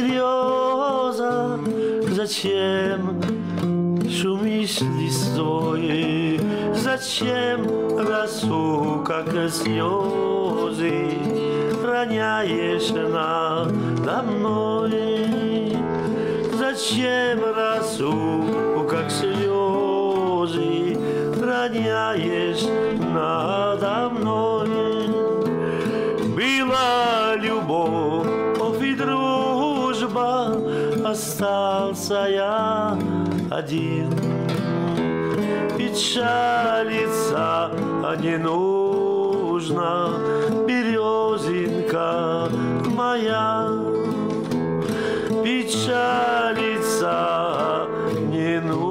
береза, зачем шумишь листвой? Зачем росу, как слезы, роняешь надо мной? Зачем росу, как слезы, роняешь надо мной? Была любовь и дружба, остался я один. Печалиться не нужно, березинка моя. Печалиться не нужно,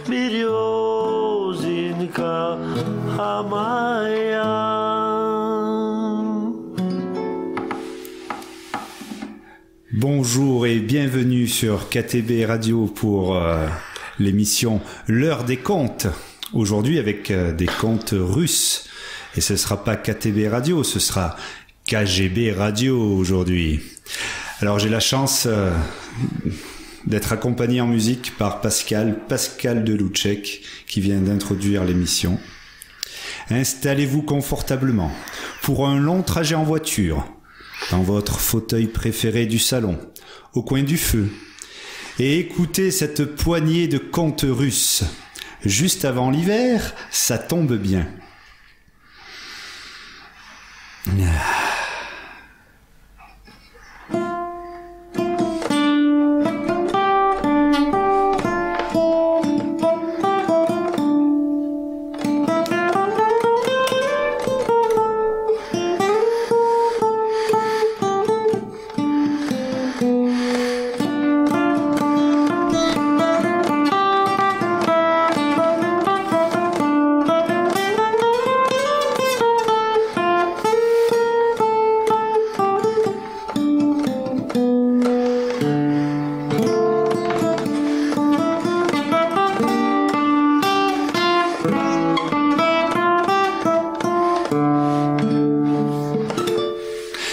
березинка моя. Bonjour et bienvenue sur KTB Radio pour l'émission L'heure des contes. Aujourd'hui avec des contes russes. Et ce ne sera pas KTB Radio, ce sera KGB Radio aujourd'hui. Alors j'ai la chance d'être accompagné en musique par Pascal Delouchek qui vient d'introduire l'émission. Installez-vous confortablement pour un long trajet en voiture, dans votre fauteuil préféré du salon, au coin du feu, et écoutez cette poignée de contes russes. Juste avant l'hiver, ça tombe bien.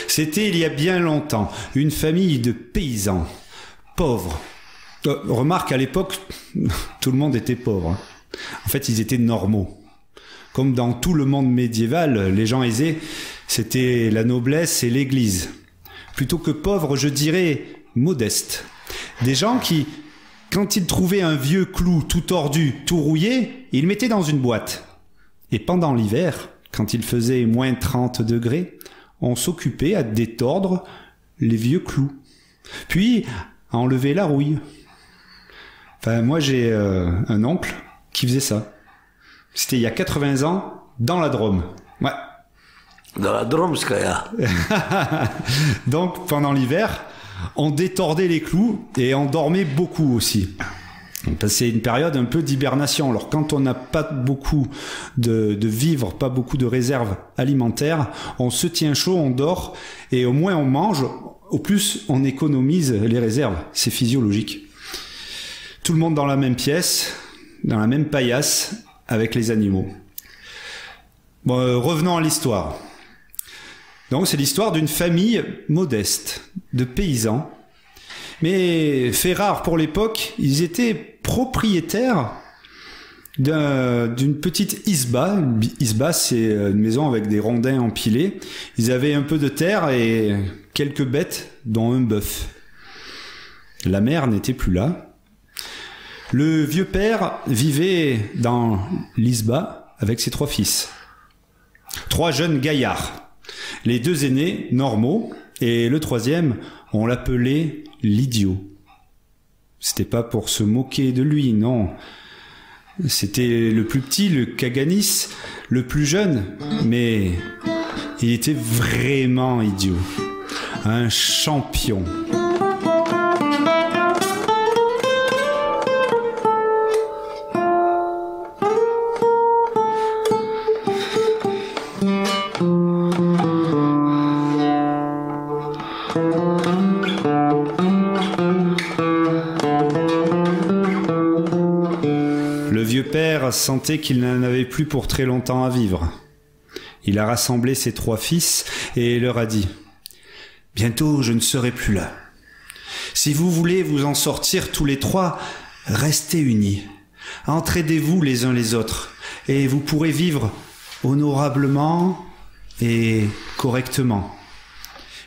C'était il y a bien longtemps, une famille de paysans, pauvres. Remarque, à l'époque, tout le monde était pauvre. Hein. En fait, ils étaient normaux. Comme dans tout le monde médiéval, les gens aisés, c'était la noblesse et l'église. Plutôt que pauvres, je dirais modestes. Des gens qui, quand ils trouvaient un vieux clou tout tordu, tout rouillé, ils le mettaient dans une boîte. Et pendant l'hiver, quand il faisait moins 30 degrés, on s'occupait à détordre les vieux clous, puis à enlever la rouille. Enfin, moi j'ai un oncle qui faisait ça. C'était il y a 80 ans, dans la Drôme. Ouais. Dans la Drômskaya. Donc pendant l'hiver, on détordait les clous et on dormait beaucoup aussi. C'est une période un peu d'hibernation. Alors quand on n'a pas beaucoup de vivres, pas beaucoup de réserves alimentaires, on se tient chaud, on dort et au moins on mange, au plus on économise les réserves. C'est physiologique. Tout le monde dans la même pièce, dans la même paillasse avec les animaux. Bon, revenons à l'histoire. Donc c'est l'histoire d'une famille modeste, de paysans. Mais fait rare pour l'époque, ils étaient propriétaires d'une petite isba. Isba, c'est une maison avec des rondins empilés. Ils avaient un peu de terre et quelques bêtes, dont un bœuf. La mère n'était plus là. Le vieux père vivait dans l'isba avec ses 3 fils. 3 jeunes gaillards. Les 2 aînés, normaux, et le 3e, on l'appelait l'idiot. C'était pas pour se moquer de lui, non. C'était le plus petit, le Kaganis, le plus jeune, mais il était vraiment idiot. Un champion. Le vieux père sentait qu'il n'en avait plus pour très longtemps à vivre. Il a rassemblé ses 3 fils et leur a dit « Bientôt, je ne serai plus là. Si vous voulez vous en sortir tous les 3, restez unis. Entraidez-vous les uns les autres et vous pourrez vivre honorablement et correctement. »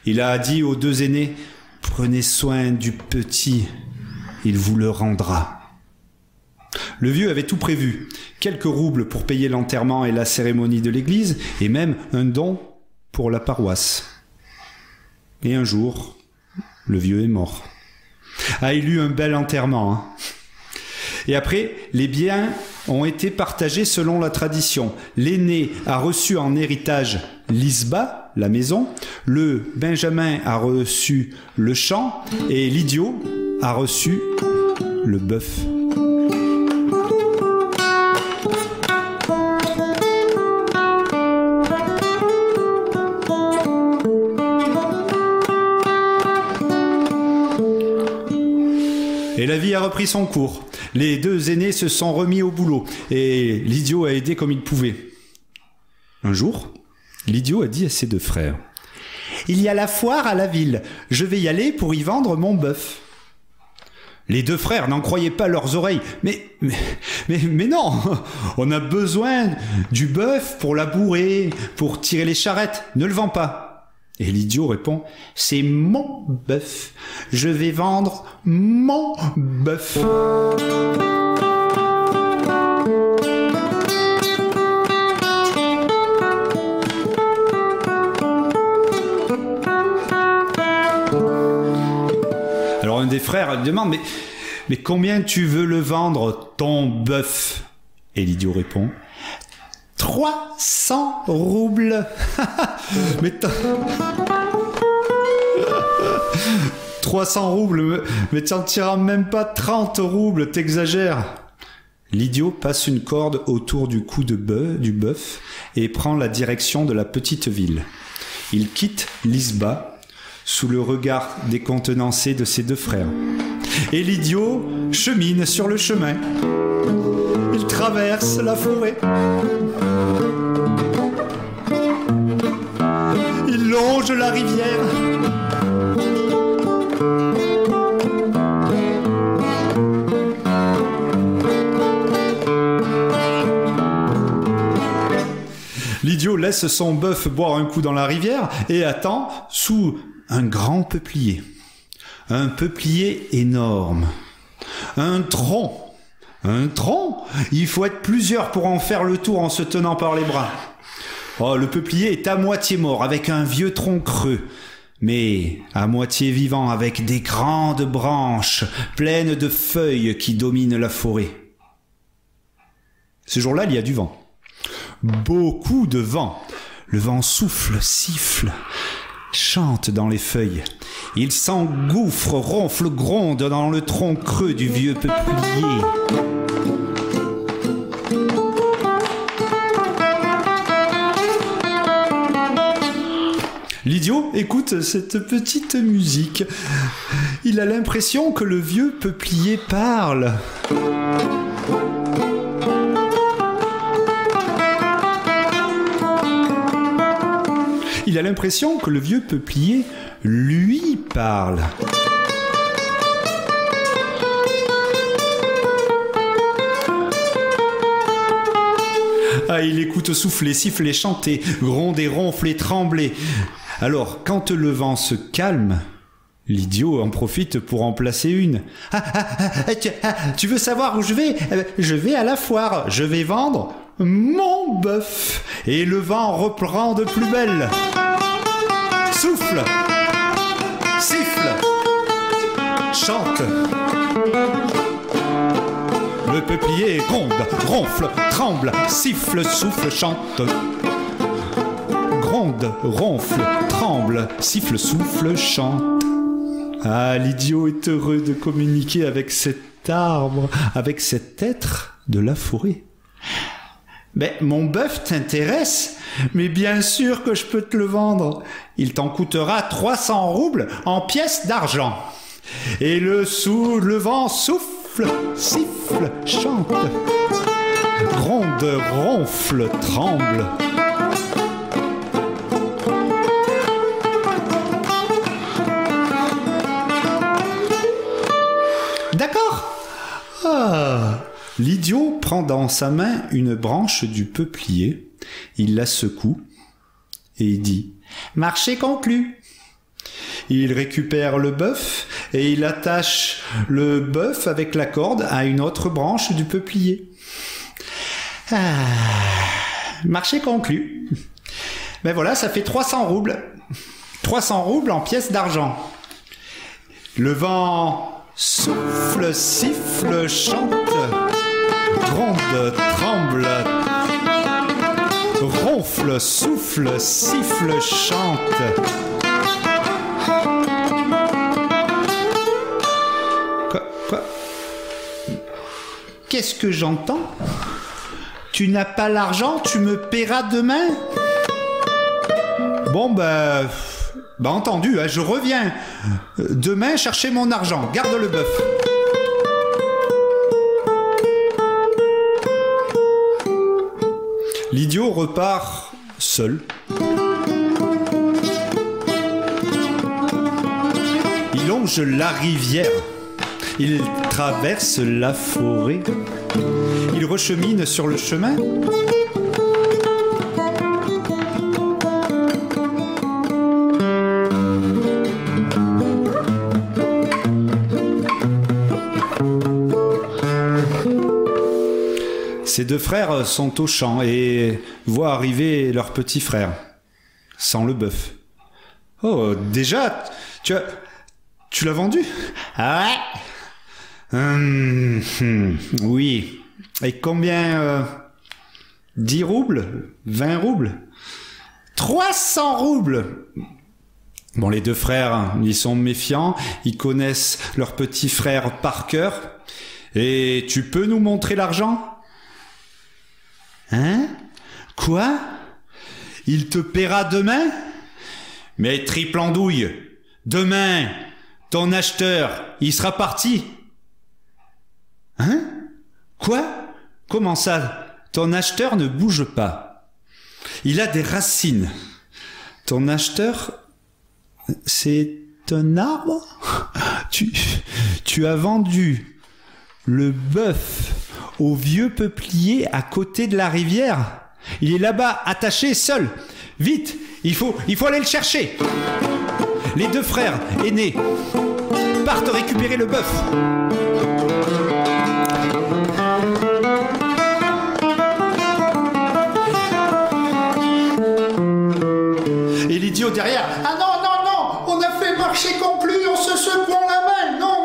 Il a dit aux 2 aînés « Prenez soin du petit, il vous le rendra. » Le vieux avait tout prévu, quelques roubles pour payer l'enterrement et la cérémonie de l'église, et même un don pour la paroisse. Et un jour, le vieux est mort. Ah, il eut un bel enterrement, hein. Et après, les biens ont été partagés selon la tradition. L'aîné a reçu en héritage l'isba, la maison, le Benjamin a reçu le champ, et l'idiot a reçu le bœuf. Et la vie a repris son cours. Les 2 aînés se sont remis au boulot et l'idiot a aidé comme il pouvait. Un jour, l'idiot a dit à ses 2 frères « Il y a la foire à la ville, je vais y aller pour y vendre mon bœuf. » Les 2 frères n'en croyaient pas leurs oreilles. Mais non, on a besoin du bœuf pour labourer, pour tirer les charrettes, ne le vends pas. Et l'idiot répond « C'est mon bœuf, je vais vendre mon bœuf. » Alors un des frères lui demande « Mais combien tu veux le vendre, ton bœuf ?» Et l'idiot répond « 300 roubles. Mais 300 roubles, mais tu n'en tireras même pas 30 roubles, t'exagères. L'idiot passe une corde autour du cou du bœuf et prend la direction de la petite ville. Il quitte l'isba sous le regard décontenancé de ses 2 frères. Et l'idiot chemine sur le chemin. Il traverse la forêt. Il longe la rivière. L'idiot laisse son bœuf boire un coup dans la rivière et attend sous un grand peuplier. Un peuplier énorme. Un tronc. Un tronc? Il faut être plusieurs pour en faire le tour en se tenant par les bras. Oh, le peuplier est à moitié mort, avec un vieux tronc creux, mais à moitié vivant, avec des grandes branches pleines de feuilles qui dominent la forêt. Ce jour-là, il y a du vent. Beaucoup de vent. Le vent souffle, siffle, chante dans les feuilles. Il s'engouffre, ronfle, gronde dans le tronc creux du vieux peuplier. L'idiot écoute cette petite musique. Il a l'impression que le vieux peuplier parle. Il a l'impression que le vieux peuplier lui parle. Ah, il écoute souffler, siffler, chanter, gronder, ronfler, trembler. Alors, quand le vent se calme, l'idiot en profite pour en placer une. Tu veux savoir où je vais? Je vais à la foire, je vais vendre mon bœuf. Et le vent reprend de plus belle. Souffle, siffle, chante. Le peuplier gronde, ronfle, tremble, siffle, souffle, chante. Gronde, ronfle, tremble, siffle, souffle, chante. Ah, l'idiot est heureux de communiquer avec cet arbre, avec cet être de la forêt. Mais mon bœuf t'intéresse? Mais bien sûr que je peux te le vendre. Il t'en coûtera 300 roubles en pièces d'argent. Et le vent souffle, siffle, chante, gronde, ronfle, tremble. prend dans sa main une branche du peuplier, il la secoue et il dit « Marché conclu !» Il récupère le bœuf et il attache le bœuf avec la corde à une autre branche du peuplier. Marché conclu. Mais voilà, ça fait 300 roubles. 300 roubles en pièces d'argent. Le vent souffle, siffle, chante, gronde, tremble, ronfle, souffle, siffle, chante. Quoi? Qu'est-ce que j'entends? Tu n'as pas l'argent, tu me paieras demain? Bon, entendu, hein, je reviens demain chercher mon argent. Garde le bœuf. L'idiot repart seul. Il longe la rivière. Il traverse la forêt. Il rechemine sur le chemin. Ses deux frères sont au champ et voient arriver leur petit frère, sans le bœuf. Oh, déjà, tu l'as vendu? Ah ouais. Oui. Et combien 10 roubles? 20 roubles? 300 roubles! Bon, les deux frères, ils sont méfiants, ils connaissent leur petit frère par cœur. Et tu peux nous montrer l'argent? Hein? Quoi? Il te paiera demain? Mais triple andouille, demain, ton acheteur, il sera parti. Hein? Quoi? Comment ça? Ton acheteur ne bouge pas. Il a des racines. Ton acheteur, c'est un arbre? Tu as vendu le bœuf au vieux peuplier à côté de la rivière. Il est là-bas, attaché, seul. Vite, il faut aller le chercher. Les deux frères aînés partent récupérer le bœuf. Et l'idiot derrière. Ah non, on a fait marché conclu en se secouant la main. Non.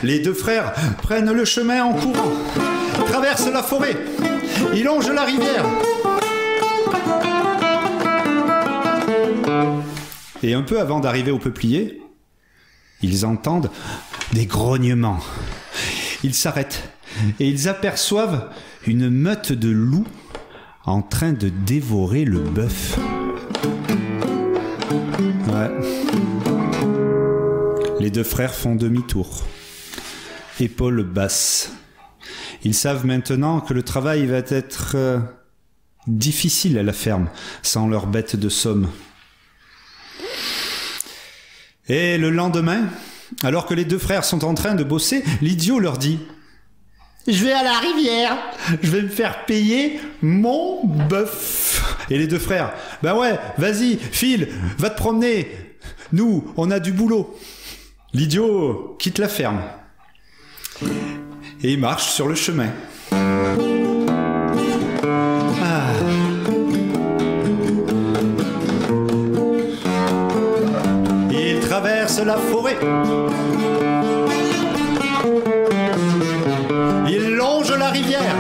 Les deux frères prennent le chemin en courant, traversent la forêt, ils longent la rivière. Et un peu avant d'arriver au peuplier, ils entendent des grognements. Ils s'arrêtent et ils aperçoivent une meute de loups en train de dévorer le bœuf. Ouais. Les deux frères font demi-tour, épaules basses. Ils savent maintenant que le travail va être difficile à la ferme sans leur bête de somme. Et le lendemain, alors que les deux frères sont en train de bosser, l'idiot leur dit « Je vais à la rivière, je vais me faire payer mon bœuf. » Et les deux frères « Ben ouais, vas-y, file, va te promener. Nous, on a du boulot. » L'idiot quitte la ferme et il marche sur le chemin. Il traverse la forêt. Il longe la rivière.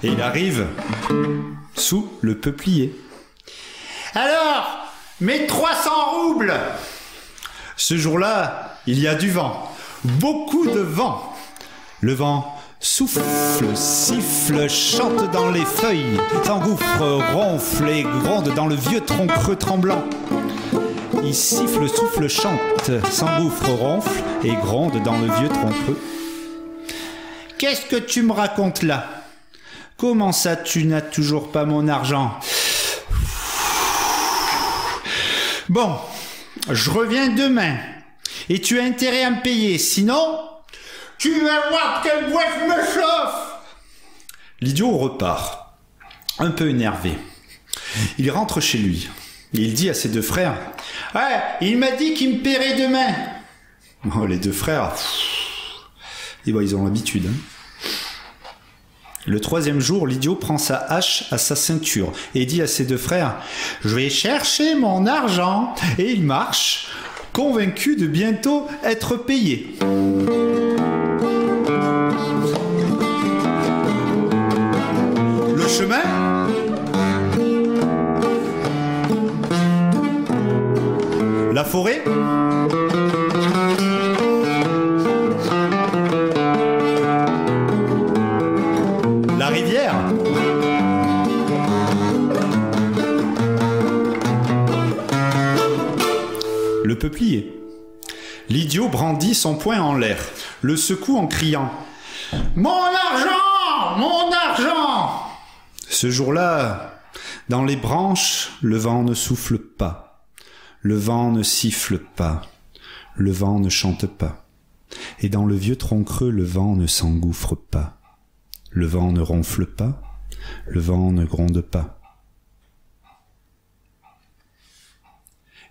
Et il arrive sous le peuplier. Alors, mes 300 roubles! Ce jour-là, il y a du vent. Beaucoup de vent. Le vent souffle, siffle, chante dans les feuilles, s'engouffre, ronfle et gronde dans le vieux tronc creux tremblant. Il siffle, souffle, chante, s'engouffre, ronfle et gronde dans le vieux tronc creux. Qu'est-ce que tu me racontes là? Comment ça, tu n'as toujours pas mon argent? Bon, je reviens demain. Et tu as intérêt à me payer, sinon... Tu vas voir quel boîte me chauffe! L'idiot repart, un peu énervé. Il rentre chez lui. Et il dit à ses deux frères, « Ouais, il m'a dit qu'il me paierait demain. » Oh, les deux frères, ils ont l'habitude. Le troisième jour, l'idiot prend sa hache à sa ceinture et dit à ses deux frères, « Je vais chercher mon argent. » Et il marche, convaincu de bientôt être payé. Le chemin, la forêt, la rivière, le peuplier. L'idiot brandit son poing en l'air, le secoue en criant « Mon argent! Mon argent !» Ce jour-là, dans les branches, le vent ne souffle pas, le vent ne siffle pas, le vent ne chante pas. Et dans le vieux tronc creux, le vent ne s'engouffre pas, le vent ne ronfle pas, le vent ne gronde pas.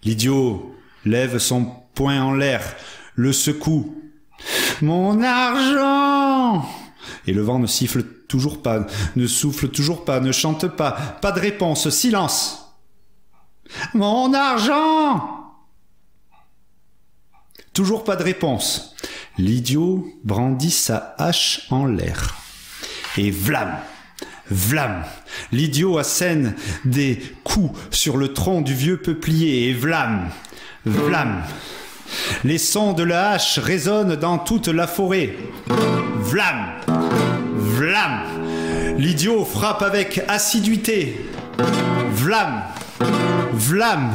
L'idiot lève son poing en l'air, le secoue. « Mon argent !» Et le vent ne siffle toujours pas, ne souffle toujours pas, ne chante pas. Pas de réponse, silence. « Mon argent !» Toujours pas de réponse. L'idiot brandit sa hache en l'air. Et vlam, vlam, l'idiot assène des coups sur le tronc du vieux peuplier. Et vlam, vlam, les sons de la hache résonnent dans toute la forêt. Vlam, vlam, l'idiot frappe avec assiduité. Vlam, vlam,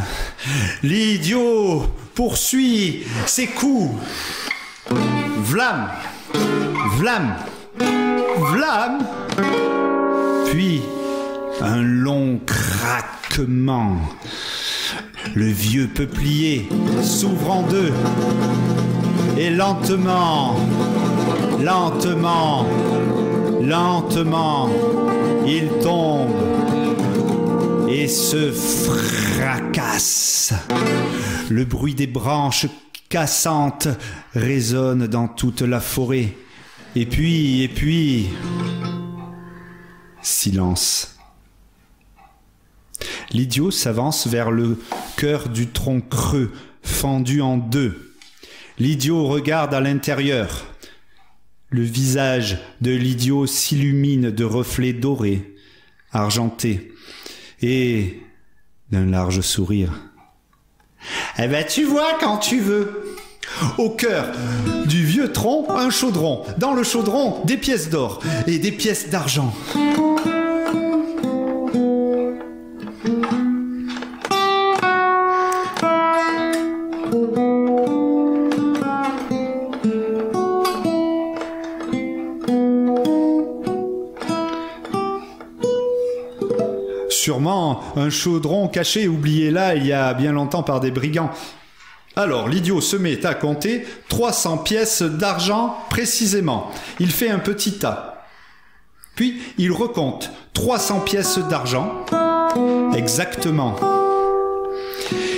l'idiot poursuit ses coups. Vlam, vlam, vlam. Puis un long craquement. Le vieux peuplier s'ouvre en deux. Et lentement, lentement, lentement, il tombe et se fracasse. Le bruit des branches cassantes résonne dans toute la forêt. Et puis, silence. L'idiot s'avance vers le cœur du tronc creux, fendu en deux. L'idiot regarde à l'intérieur. Le visage de l'idiot s'illumine de reflets dorés, argentés, et d'un large sourire. « Eh ben tu vois quand tu veux !» Au cœur du vieux tronc, un chaudron. Dans le chaudron, des pièces d'or et des pièces d'argent. Sûrement un chaudron caché, oublié là il y a bien longtemps par des brigands. Alors l'idiot se met à compter 300 pièces d'argent précisément. Il fait un petit tas. Puis il recompte 300 pièces d'argent exactement.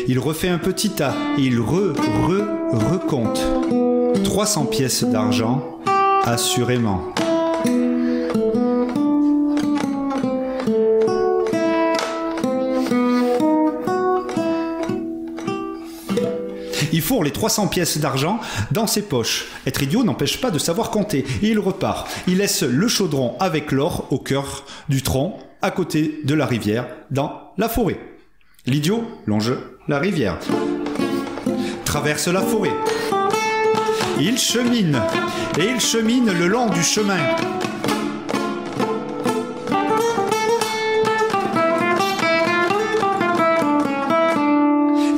Il refait un petit tas et il recompte 300 pièces d'argent assurément. Il fourre les 300 pièces d'argent dans ses poches. Être idiot n'empêche pas de savoir compter. Et il repart. Il laisse le chaudron avec l'or au cœur du tronc, à côté de la rivière, dans la forêt. L'idiot longe la rivière, traverse la forêt. Il chemine, et il chemine le long du chemin.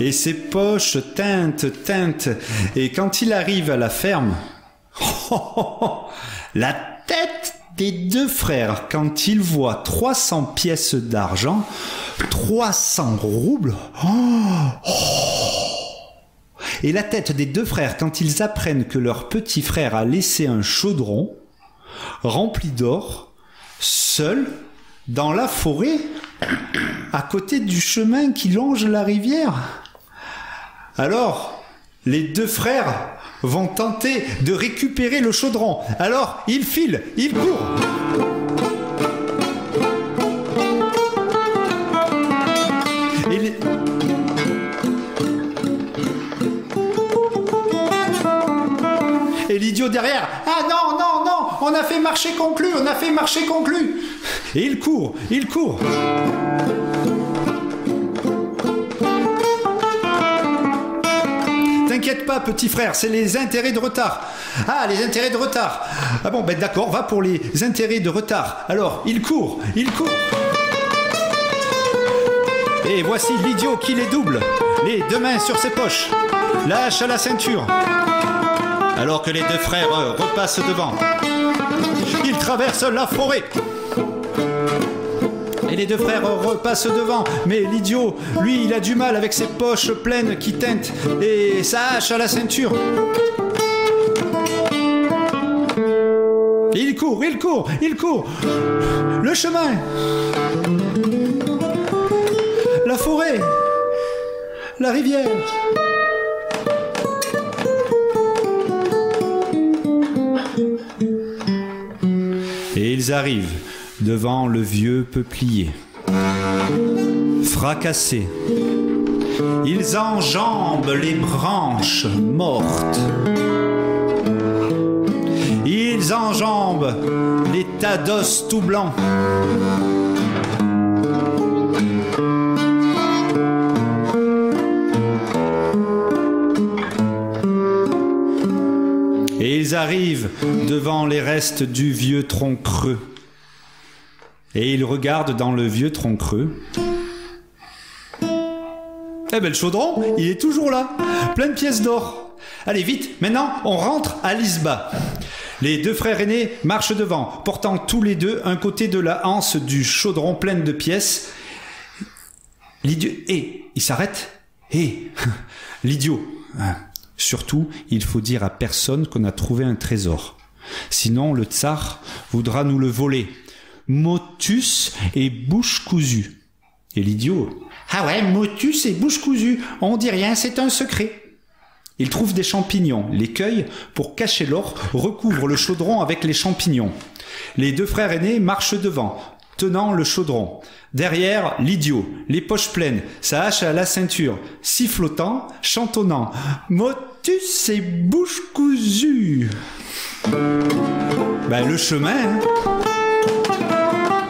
Et ses poches teintent, et quand il arrive à la ferme, la tête des deux frères, quand ils voient 300 pièces d'argent, 300 roubles, et la tête des deux frères, quand ils apprennent que leur petit frère a laissé un chaudron rempli d'or, seul, dans la forêt, à côté du chemin qui longe la rivière. Alors, les deux frères vont tenter de récupérer le chaudron. Alors, ils filent, ils courent. Et l'idiot derrière, ah non, non, non, on a fait marché conclu, on a fait marché conclu. Et il court, il court. T'inquiète pas, petit frère, c'est les intérêts de retard. Ah, les intérêts de retard. Ah bon, ben d'accord, va pour les intérêts de retard. Alors, il court, il court. Et voici l'idiot qui les double, les deux mains sur ses poches, la hache à la ceinture. Alors que les deux frères repassent devant, ils traversent la forêt. Et les deux frères repassent devant, mais l'idiot, lui, il a du mal avec ses poches pleines qui teintent et sa hache à la ceinture. Et il court, il court, il court. Le chemin, la forêt, la rivière. Et ils arrivent devant le vieux peuplier. Fracassés, ils enjambent les branches mortes. Ils enjambent les tas d'os tout blancs. Et ils arrivent devant les restes du vieux tronc creux. Et ils regardent dans le vieux tronc creux. Eh ben le chaudron, il est toujours là, plein de pièces d'or. Allez vite, maintenant on rentre à l'isba. Les deux frères aînés marchent devant, portant tous les deux un côté de la anse du chaudron pleine de pièces. L'idiot, il s'arrête. L'idiot. Surtout, il faut dire à personne qu'on a trouvé un trésor. Sinon, le tsar voudra nous le voler. Motus et bouche cousue. Et l'idiot, ah ouais, motus et bouche cousue, on dit rien, c'est un secret. Il trouve des champignons, les cueille pour cacher l'or, recouvre le chaudron avec les champignons. Les deux frères aînés marchent devant, tenant le chaudron. Derrière, l'idiot, les poches pleines, sa hache à la ceinture, sifflotant, chantonnant. Motus et bouche cousue. Ben, le chemin, hein.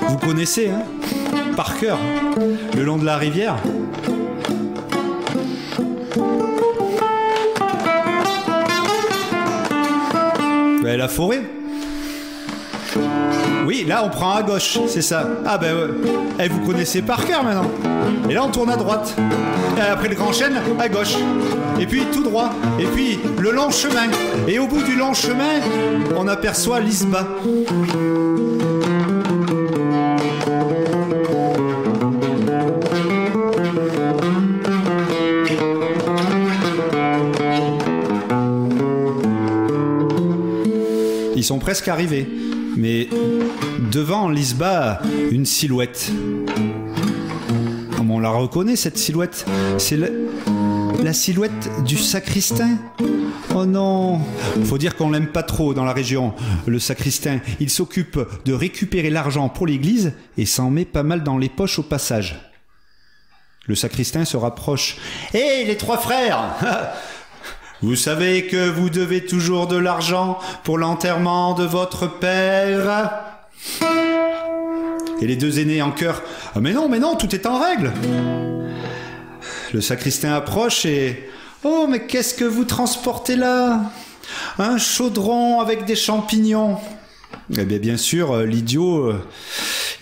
Vous connaissez, hein, par cœur, le long de la rivière. Ben, la forêt. Oui, là on prend à gauche, c'est ça. Ah ben ouais. Vous connaissez par cœur maintenant. Et là on tourne à droite. Et après le grand chêne, à gauche. Et puis tout droit. Et puis le long chemin. Et au bout du long chemin, on aperçoit l'isba. Ils sont presque arrivés. Mais devant l'isba, une silhouette. Comment on la reconnaît, cette silhouette? C'est la silhouette du sacristain. Oh non! Faut dire qu'on l'aime pas trop dans la région, le sacristain. Il s'occupe de récupérer l'argent pour l'église et s'en met pas mal dans les poches au passage. Le sacristain se rapproche. Hé, les trois frères! Vous savez que vous devez toujours de l'argent pour l'enterrement de votre père? Et les deux aînés en chœur. Ah mais non, tout est en règle. Le sacristain approche et... Oh, mais qu'est-ce que vous transportez là? Un chaudron avec des champignons. Eh bien sûr, l'idiot,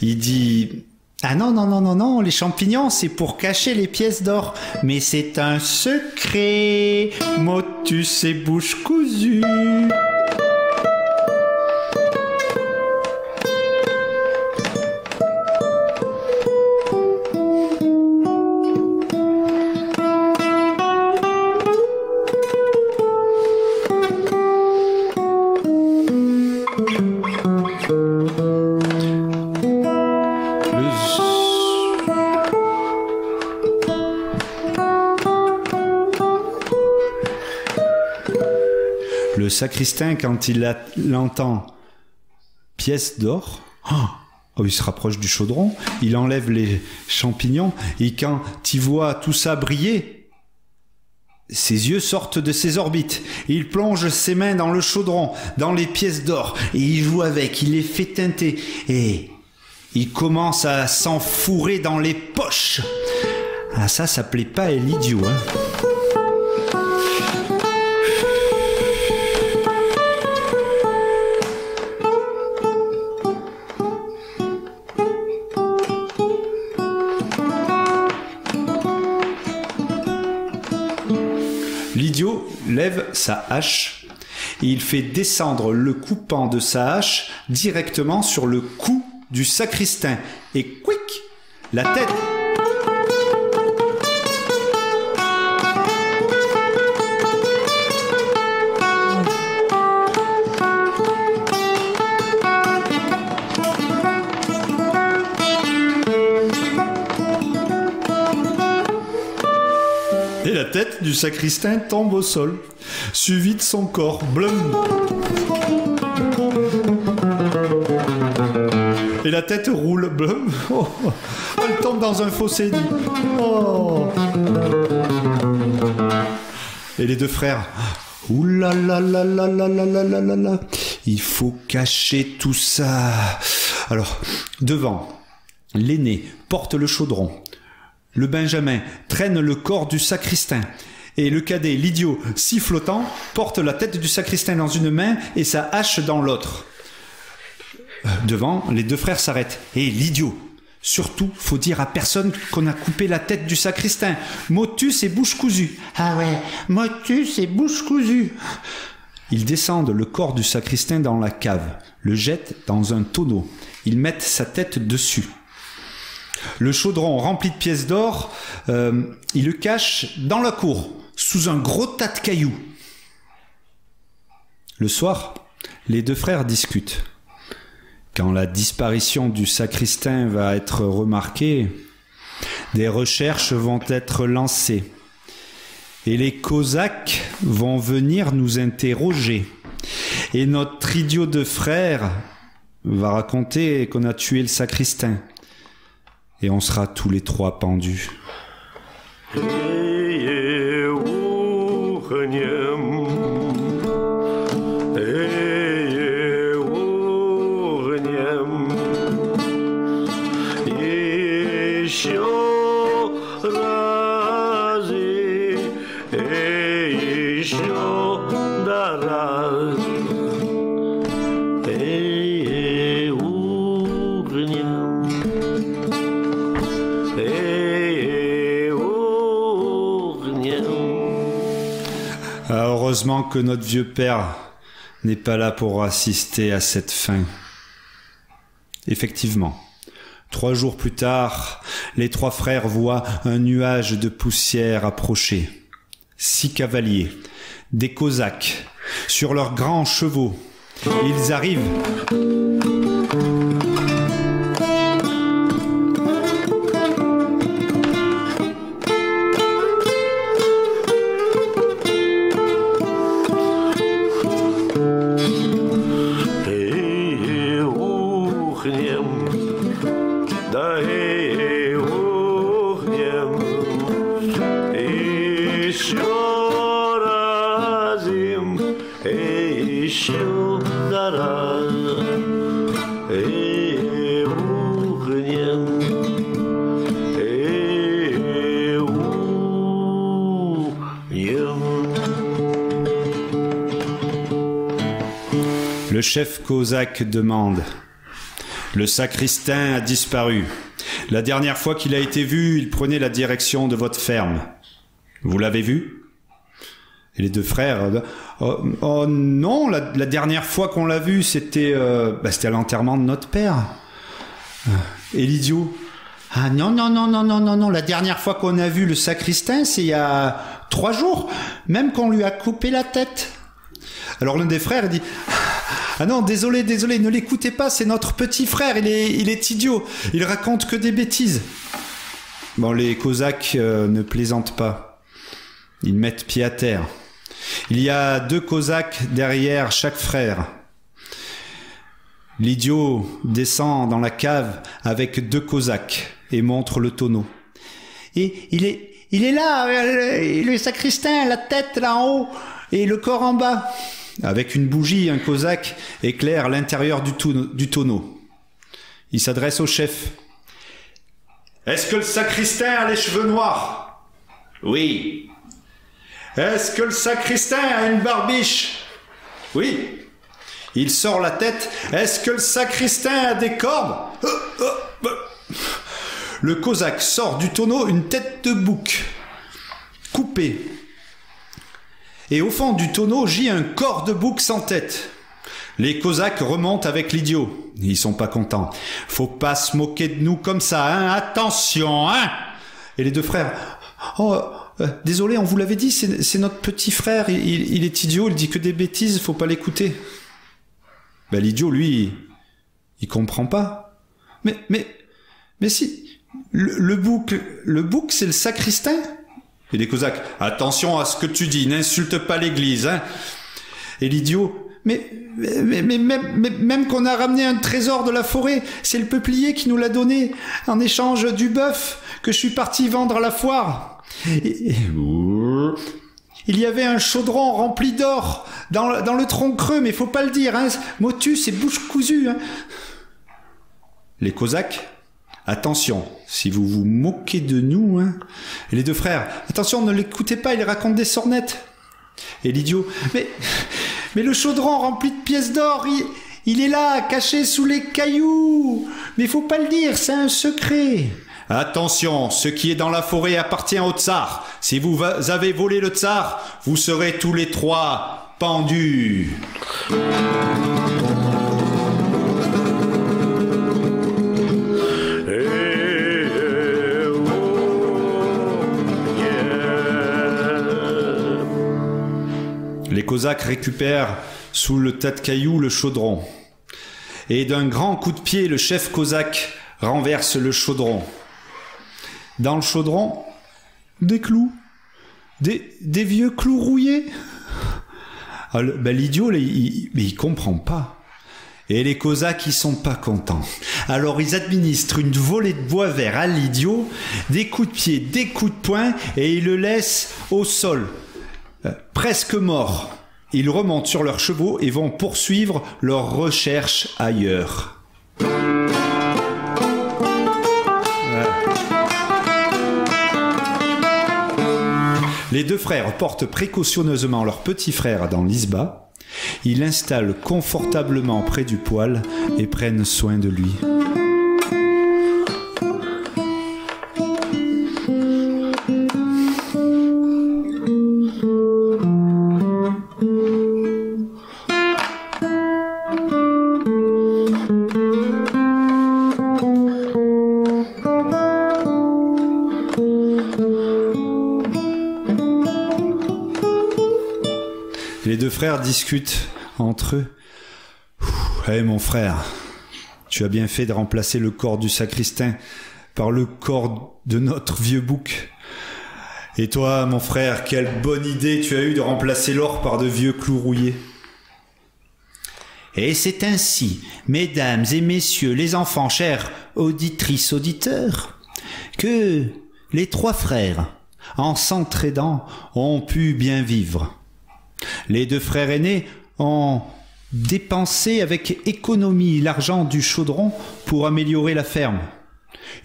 il dit... Ah non, les champignons, c'est pour cacher les pièces d'or. Mais c'est un secret. Motus et bouche cousue. Le sacristain, quand l'entend pièce d'or, il se rapproche du chaudron, il enlève les champignons, et quand il voit tout ça briller, ses yeux sortent de ses orbites. Il plonge ses mains dans le chaudron, dans les pièces d'or, et il joue avec, il les fait teinter, et il commence à s'enfourrer dans les poches. Ah, ça plaît pas à l'idiot, hein. L'idiot lève sa hache et il fait descendre le coupant de sa hache directement sur le cou du sacristain. Et quick, la tête... Et la tête du sacristain tombe au sol, suivie de son corps. Blum. Et la tête roule. Blum. Oh. Elle tombe dans un fossé. Oh. Et les deux frères. Ouh là là là là là là là là là là. Il faut cacher tout ça. Alors, devant, l'aîné porte le chaudron. Le Benjamin traîne le corps du sacristain. Et le cadet, l'idiot, sifflotant, porte la tête du sacristain dans une main et sa hache dans l'autre. Devant, les deux frères s'arrêtent. Et l'idiot, surtout, faut dire à personne qu'on a coupé la tête du sacristain. Motus et bouche cousue. Ah ouais, motus et bouche cousue. Ils descendent le corps du sacristain dans la cave, le jettent dans un tonneau. Ils mettent sa tête dessus. Le chaudron rempli de pièces d'or, il le cache dans la cour, sous un gros tas de cailloux. Le soir, les deux frères discutent. Quand la disparition du sacristain va être remarquée, des recherches vont être lancées. Et les Cosaques vont venir nous interroger. Et notre idiot de frère va raconter qu'on a tué le sacristain. Et on sera tous les trois pendus. Heureusement que notre vieux père n'est pas là pour assister à cette fin. Effectivement, 3 jours plus tard, les 3 frères voient un nuage de poussière approcher. 6 cavaliers, des Cosaques, sur leurs grands chevaux. Ils arrivent. Le chef cosaque demande. Le sacristain a disparu. La dernière fois qu'il a été vu, il prenait la direction de votre ferme. Vous l'avez vu? Et les deux frères... Oh non, la dernière fois qu'on l'a vu, c'était à l'enterrement de notre père. Et l'idiot? Ah non, la dernière fois qu'on a vu le sacristain, c'est il y a 3 jours, même qu'on lui a coupé la tête. Alors l'un des frères dit... Ah non, désolé, ne l'écoutez pas, c'est notre petit frère, il est idiot, il raconte que des bêtises. Bon, les Cosaques ne plaisantent pas. Ils mettent pied à terre. Il y a 2 cosaques derrière chaque frère. L'idiot descend dans la cave avec 2 cosaques et montre le tonneau. Et il est là, le sacristain, la tête là en haut et le corps en bas. Avec une bougie, un cosaque éclaire l'intérieur du tonneau. Il s'adresse au chef. Est-ce que le sacristain a les cheveux noirs? Oui. Est-ce que le sacristain a une barbiche? Oui. Il sort la tête. Est-ce que le sacristain a des cordes? Le cosaque sort du tonneau une tête de bouc, coupée. Et au fond du tonneau gît un corps de bouc sans tête. Les cosaques remontent avec l'idiot. Ils sont pas contents. Faut pas se moquer de nous comme ça, hein. Attention, hein. Et les 2 frères. Oh, désolé, on vous l'avait dit, c'est notre petit frère. Il est idiot, il dit que des bêtises, faut pas l'écouter. Ben, l'idiot, lui, il comprend pas. Mais si, le bouc, c'est le sacristain. Et les cosaques, attention à ce que tu dis, n'insulte pas l'église, hein. Et l'idiot, mais même qu'on a ramené un trésor de la forêt, c'est le peuplier qui nous l'a donné en échange du bœuf que je suis parti vendre à la foire. Il y avait un chaudron rempli d'or dans le tronc creux, mais faut pas le dire, hein. Motus, c'est bouche cousue, hein. Les cosaques, attention, si vous vous moquez de nous, hein. Et les 2 frères, attention, ne l'écoutez pas, il raconte des sornettes. Et l'idiot, mais le chaudron rempli de pièces d'or, il est là, caché sous les cailloux. Mais faut pas le dire, c'est un secret. Attention, ce qui est dans la forêt appartient au tsar. Si vous avez volé le tsar, vous serez tous les 3 pendus. Les cosaques récupèrent sous le tas de cailloux le chaudron. Et d'un grand coup de pied, le chef cosaque renverse le chaudron. Dans le chaudron, des clous. Des vieux clous rouillés. Alors, l'idiot, il comprend pas. Et les cosaques, ils sont pas contents. Alors, ils administrent une volée de bois vert à l'idiot, des coups de pied, des coups de poing, et ils le laissent au sol. Presque morts, ils remontent sur leurs chevaux et vont poursuivre leurs recherches ailleurs. Les 2 frères portent précautionneusement leur petit frère dans l'isba. Ils l'installent confortablement près du poêle et prennent soin de lui. Les 2 frères discutent entre eux. Hé mon frère, tu as bien fait de remplacer le corps du sacristain par le corps de notre vieux bouc. Et toi, mon frère, quelle bonne idée tu as eue de remplacer l'or par de vieux clous rouillés. Et c'est ainsi, mesdames et messieurs les enfants, chers auditrices, auditeurs, que les 3 frères, en s'entraidant, ont pu bien vivre. Les 2 frères aînés ont dépensé avec économie l'argent du chaudron pour améliorer la ferme.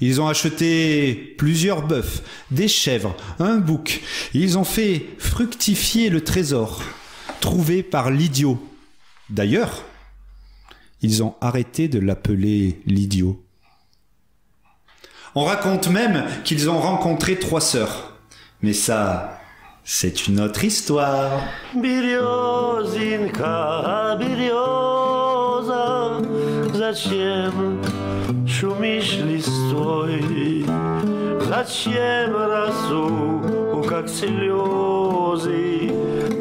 Ils ont acheté plusieurs bœufs, des chèvres, un bouc. Ils ont fait fructifier le trésor trouvé par l'idiot. D'ailleurs, ils ont arrêté de l'appeler l'idiot. On raconte même qu'ils ont rencontré 3 sœurs. Mais ça, c'est une autre histoire. Березинка, береза, зачем шумишь листвой? Зачем росу, как слезы,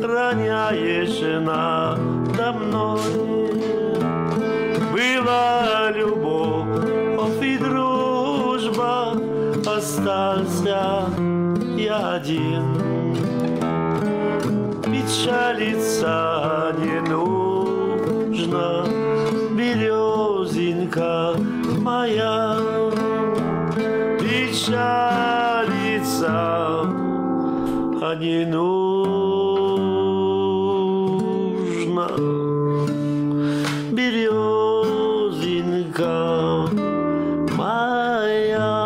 роняешь надо мной? Была любовь и дружба, остался я один. Печалиться не нужно, березинка моя. Печалиться не нужно, березинка моя.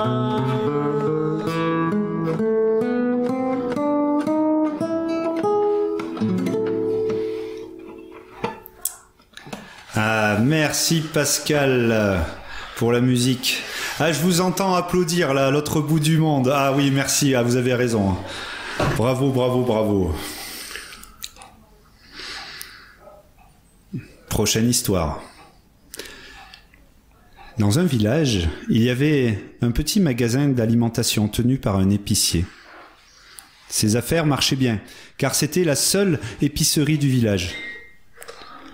Ah, merci Pascal pour la musique. Ah, je vous entends applaudir là, à l'autre bout du monde. Ah oui, merci, ah, vous avez raison. Bravo, bravo, bravo. Prochaine histoire. Dans un village, il y avait un petit magasin d'alimentation tenu par un épicier. Ses affaires marchaient bien, car c'était la seule épicerie du village.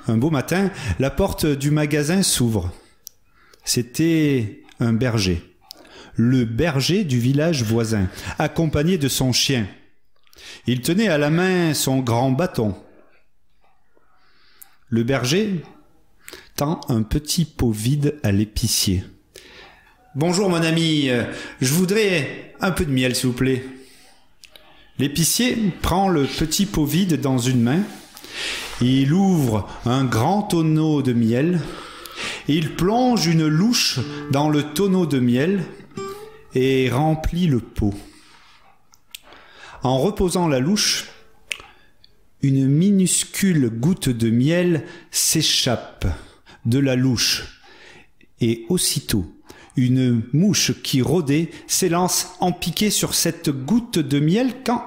Un beau matin, la porte du magasin s'ouvre. C'était un berger, le berger du village voisin, accompagné de son chien. Il tenait à la main son grand bâton. Le berger tend un petit pot vide à l'épicier. « Bonjour mon ami, je voudrais un peu de miel s'il vous plaît. » L'épicier prend le petit pot vide dans une main. Il ouvre un grand tonneau de miel. Il plonge une louche dans le tonneau de miel et remplit le pot. En reposant la louche, une minuscule goutte de miel s'échappe de la louche et aussitôt, une mouche qui rôdait s'élance en piqué sur cette goutte de miel quand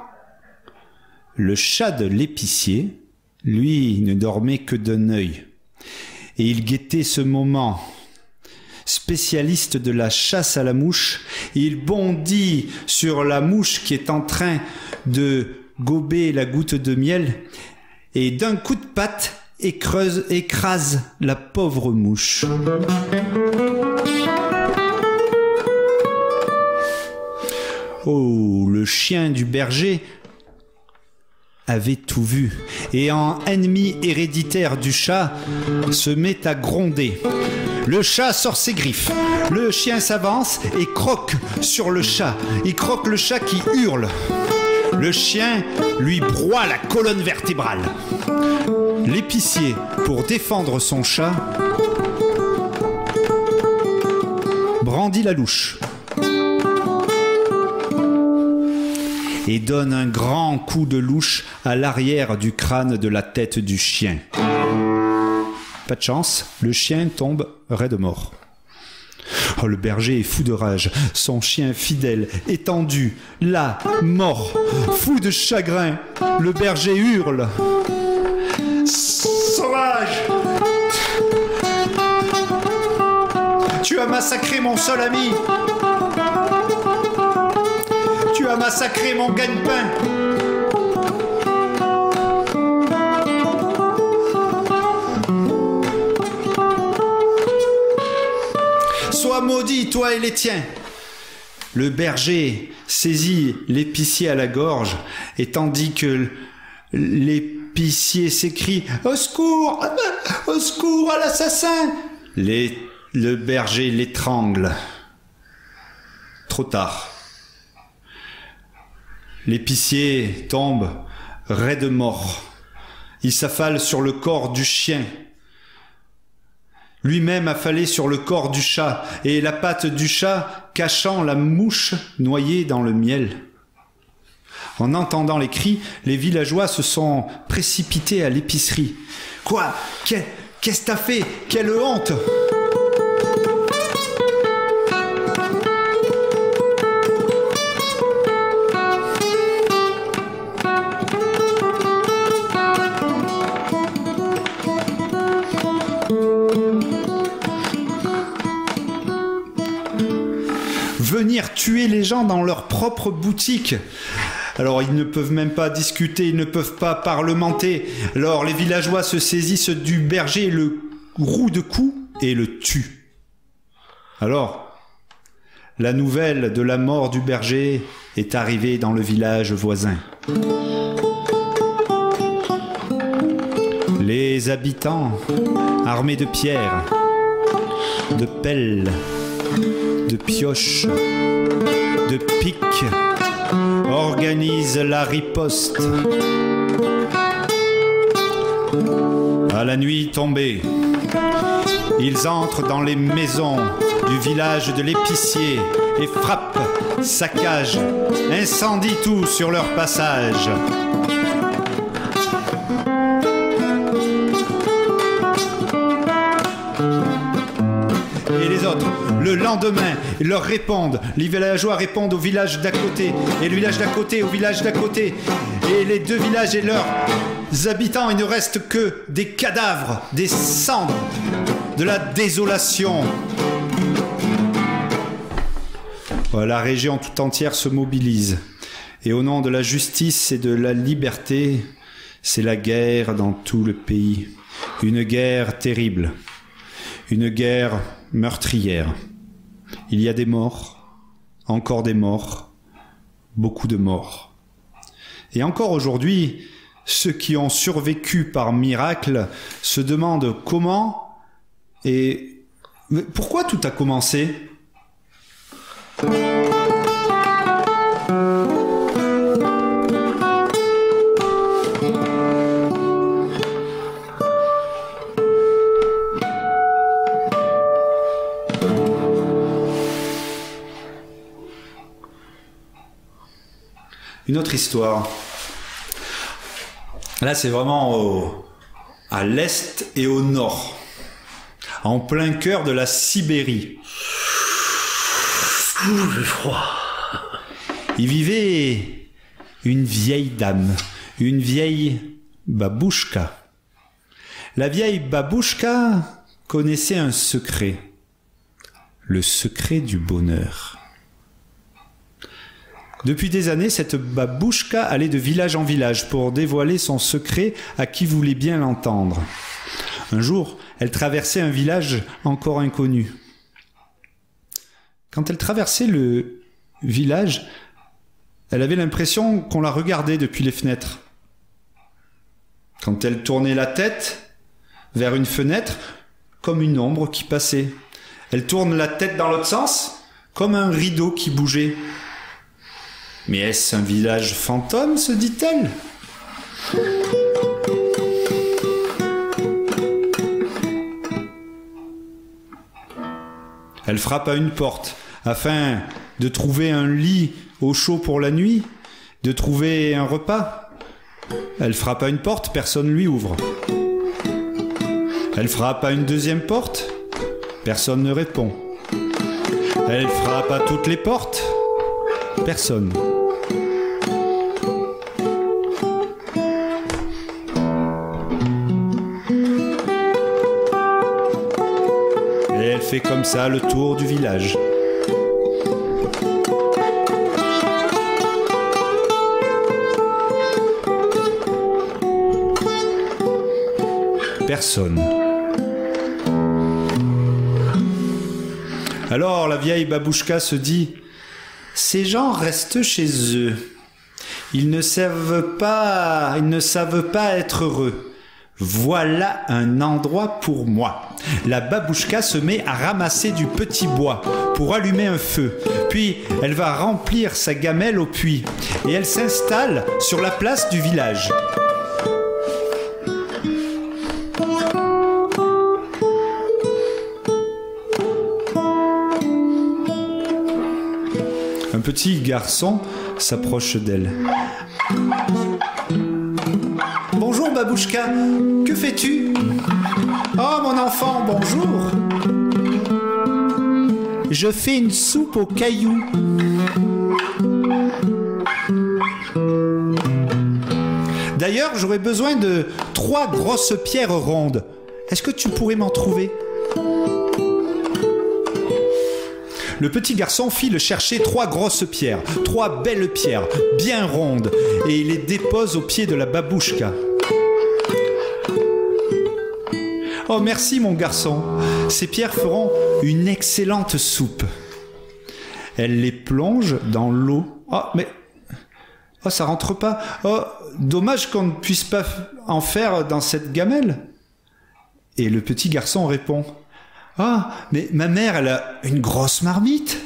le chat de l'épicier, lui, ne dormait que d'un œil. Et il guettait ce moment. Spécialiste de la chasse à la mouche, il bondit sur la mouche qui est en train de gober la goutte de miel et d'un coup de patte écrase la pauvre mouche. Oh, le chien du berger avait tout vu et en ennemi héréditaire du chat se met à gronder. Le chat sort ses griffes, le chien s'avance et croque sur le chat. Il croque le chat qui hurle. Le chien lui broie la colonne vertébrale. L'épicier, pour défendre son chat, brandit la louche et donne un grand coup de louche à l'arrière du crâne de la tête du chien. Pas de chance, le chien tombe raide mort. Oh, le berger est fou de rage, son chien fidèle, étendu, là, mort, fou de chagrin, le berger hurle. Sauvage! Tu as massacré mon seul ami! Tu as massacré mon gagne-pain! Sois maudit, toi et les tiens! Le berger saisit l'épicier à la gorge, et tandis que l'épicier s'écrie « Au secours! Au secours à l'assassin !» le berger l'étrangle. Trop tard. L'épicier tombe raide mort. Il s'affale sur le corps du chien. Lui-même affalé sur le corps du chat, et la patte du chat cachant la mouche noyée dans le miel. En entendant les cris, les villageois se sont précipités à l'épicerie. « Quoi ? Qu'est-ce que t'as fait ? Quelle honte !» Venir tuer les gens dans leur propre boutique. Alors ils ne peuvent même pas discuter, ils ne peuvent pas parlementer. Alors les villageois se saisissent du berger, le rouent de coups et le tuent. Alors, la nouvelle de la mort du berger est arrivée dans le village voisin. Les habitants, armés de pierres, de pelles, de pioches, de piques, organisent la riposte. À la nuit tombée, ils entrent dans les maisons du village de l'épicier et frappent, saccagent, incendient tout sur leur passage. Et les autres, le lendemain, ils leur répondent. Les villageois répondent au village d'à côté, et le village d'à côté au village d'à côté. Et les deux villages et leurs habitants, il ne reste que des cadavres, des cendres, de la désolation. La région tout entière se mobilise. Et au nom de la justice et de la liberté, c'est la guerre dans tout le pays. Une guerre terrible. Une guerre meurtrière. Il y a des morts, encore des morts, beaucoup de morts. Et encore aujourd'hui, ceux qui ont survécu par miracle se demandent comment et pourquoi tout a commencé. Une autre histoire. Là, c'est vraiment à l'est et au nord, en plein cœur de la Sibérie. J'ai froid. Il vivait une vieille dame, une vieille babouchka. La vieille babouchka connaissait un secret, le secret du bonheur. Depuis des années, cette babouchka allait de village en village pour dévoiler son secret à qui voulait bien l'entendre. Un jour, elle traversait un village encore inconnu. Quand elle traversait le village, elle avait l'impression qu'on la regardait depuis les fenêtres. Quand elle tournait la tête vers une fenêtre, comme une ombre qui passait. Elle tourne la tête dans l'autre sens, comme un rideau qui bougeait. Mais est-ce un village fantôme, se dit-elle ? Elle frappe à une porte afin de trouver un lit au chaud pour la nuit, de trouver un repas. Elle frappe à une porte, personne ne lui ouvre. Elle frappe à une deuxième porte, personne ne répond. Elle frappe à toutes les portes, personne. Et elle fait comme ça le tour du village. Personne. Alors la vieille babouchka se dit: ces gens restent chez eux. Ils ne savent pas être heureux. Voilà un endroit pour moi. La babouchka se met à ramasser du petit bois pour allumer un feu. Puis elle va remplir sa gamelle au puits et elle s'installe sur la place du village. Un petit garçon s'approche d'elle. Bonjour babouchka, que fais-tu? Oh mon enfant, bonjour. Je fais une soupe aux cailloux. D'ailleurs, j'aurais besoin de 3 grosses pierres rondes. Est-ce que tu pourrais m'en trouver? Le petit garçon file chercher 3 grosses pierres, 3 belles pierres, bien rondes, et il les dépose au pied de la babouchka. Oh merci mon garçon, ces pierres feront une excellente soupe. Elle les plonge dans l'eau. Oh mais... Oh ça rentre pas. Oh dommage qu'on ne puisse pas en faire dans cette gamelle. Et le petit garçon répond, ah, mais ma mère, elle a une grosse marmite.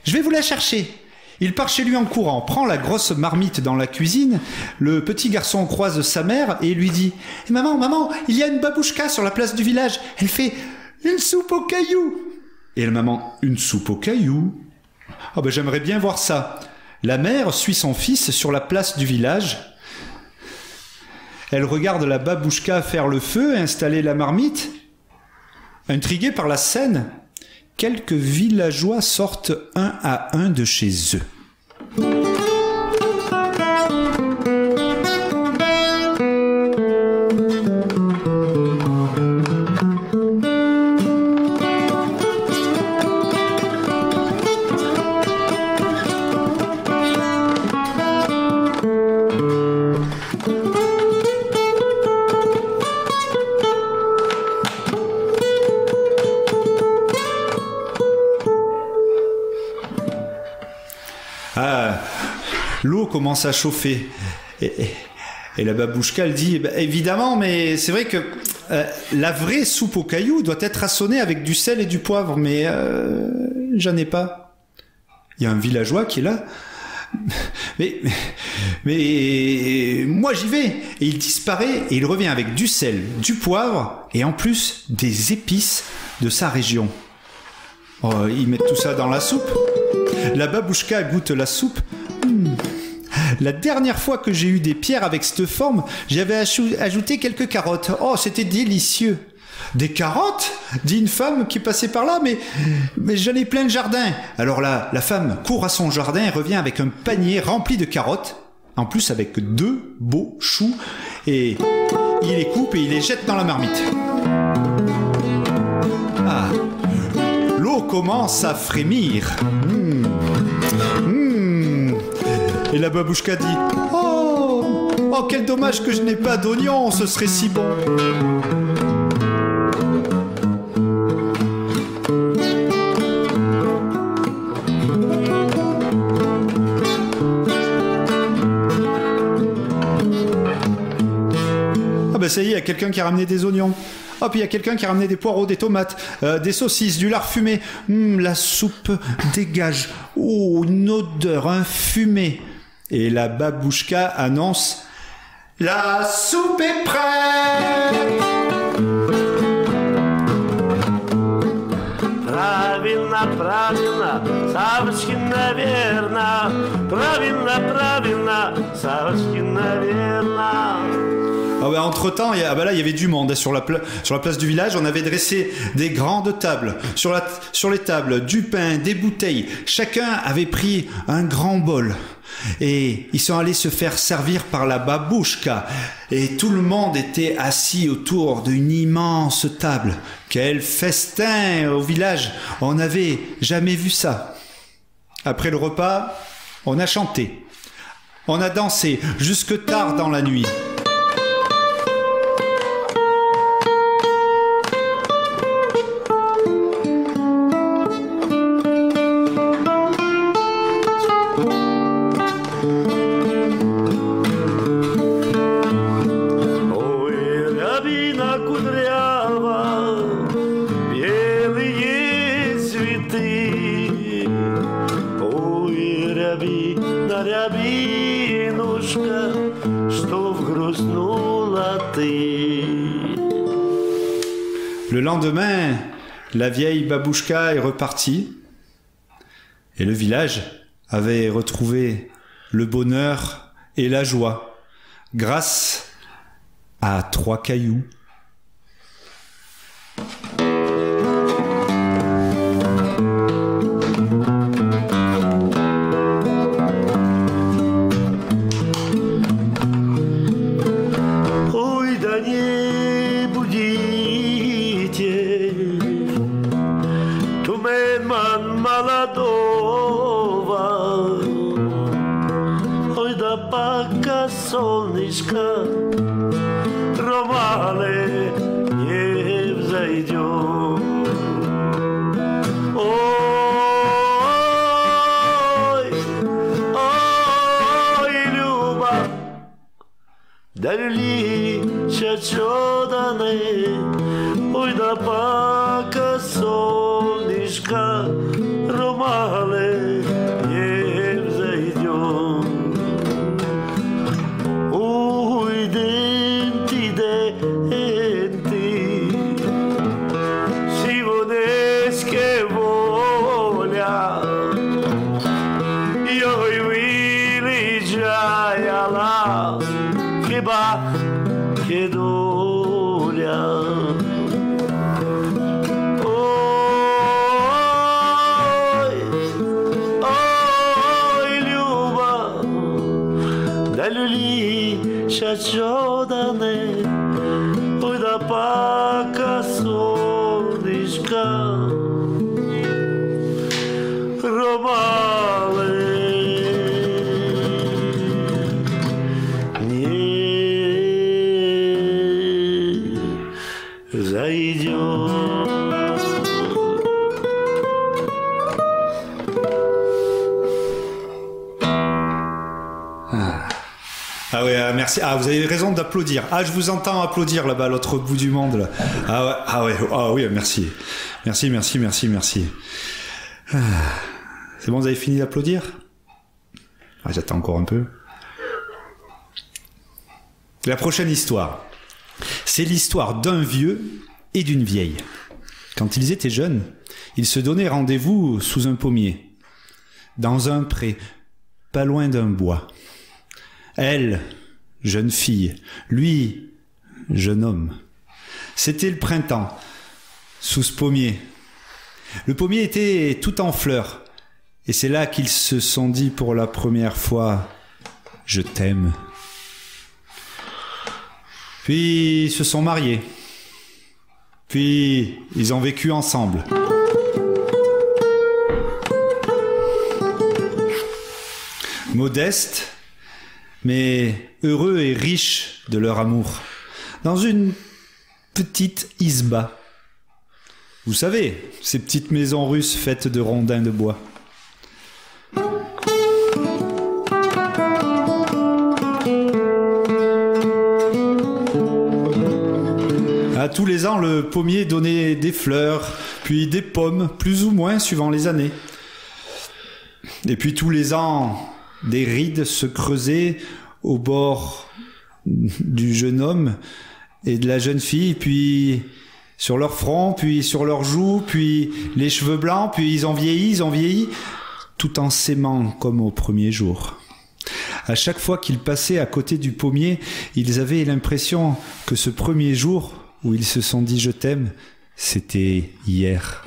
Je vais vous la chercher. Il part chez lui en courant, prend la grosse marmite dans la cuisine. Le petit garçon croise sa mère et lui dit, maman, maman, il y a une babouchka sur la place du village. Elle fait une soupe aux cailloux. Et la maman, une soupe aux cailloux? Ah ben j'aimerais bien voir ça. La mère suit son fils sur la place du village. Elle regarde la babouchka faire le feu et installer la marmite. Intriguée par la scène, quelques villageois sortent un à un de chez eux. L'eau commence à chauffer. Et la babouchka, elle dit, évidemment, mais c'est vrai que la vraie soupe aux cailloux doit être assaisonnée avec du sel et du poivre, mais j'en ai pas. Il y a un villageois qui est là. Mais moi j'y vais. Et il disparaît et il revient avec du sel, du poivre et en plus des épices de sa région. Oh, ils mettent tout ça dans la soupe. La babouchka goûte la soupe. La dernière fois que j'ai eu des pierres avec cette forme, j'avais ajouté quelques carottes. Oh, c'était délicieux. Des carottes? Dit une femme qui passait par là, mais j'en ai plein le jardin. Alors là, la femme court à son jardin et revient avec un panier rempli de carottes, en plus avec 2 beaux choux, et il les coupe et il les jette dans la marmite. Ah, l'eau commence à frémir. Et la babouchka dit, oh, quel dommage que je n'ai pas d'oignons, ce serait si bon. Ah ben ça y est, il y a quelqu'un qui a ramené des oignons. Oh, puis il y a quelqu'un qui a ramené des poireaux, des tomates, des saucisses, du lard fumé. La soupe dégage. Oh, une odeur, un fumé. Et la babouchka annonce « La soupe est prête !» Правильно, правильно, Савочкин, наверно. Правильно, правильно, Савочкин, наверно. Ah ouais, entre-temps, là, il y avait du monde sur la place du village. On avait dressé des grandes tables. Sur les tables, du pain, des bouteilles. Chacun avait pris un grand bol. Et ils sont allés se faire servir par la babouchka. Et tout le monde était assis autour d'une immense table. Quel festin au village! On n'avait jamais vu ça. Après le repas, on a chanté. On a dansé jusque tard dans la nuit. Le lendemain, la vieille babouchka est repartie et le village avait retrouvé le bonheur et la joie grâce à 3 cailloux. Солнышко романы не взойдет. Ой, ой, Люба, dal lišća dane, oj da paka solniška romale je vzejđo. Ujdem ti denti, sivoneske volja, joj viliđajala, chyba kiedulia. Oj, ljubav, da ljuli šačodane, oj da paka solniška romale. Ah ouais, merci. Ah, vous avez raison d'applaudir. Ah, je vous entends applaudir là-bas à l'autre bout du monde. Là. Ah oui, merci. Merci. Ah. C'est bon, vous avez fini d'applaudir? Ah, j'attends encore un peu. La prochaine histoire, c'est l'histoire d'un vieux et d'une vieille. Quand ils étaient jeunes, ils se donnaient rendez-vous sous un pommier, dans un pré, pas loin d'un bois. Elle, jeune fille, lui, jeune homme. C'était le printemps, sous ce pommier. Le pommier était tout en fleurs, et c'est là qu'ils se sont dit pour la première fois « Je t'aime ». Puis ils se sont mariés. Puis ils ont vécu ensemble. Modestes, mais heureux et riches de leur amour, dans une petite isba. Vous savez, ces petites maisons russes faites de rondins de bois. À tous les ans, le pommier donnait des fleurs, puis des pommes, plus ou moins suivant les années. Et puis tous les ans, des rides se creusaient au bord du jeune homme et de la jeune fille, puis sur leur front, puis sur leurs joues, puis les cheveux blancs, puis ils ont vieilli, tout en s'aimant comme au premier jour. À chaque fois qu'ils passaient à côté du pommier, ils avaient l'impression que ce premier jour où ils se sont dit « je t'aime », c'était hier.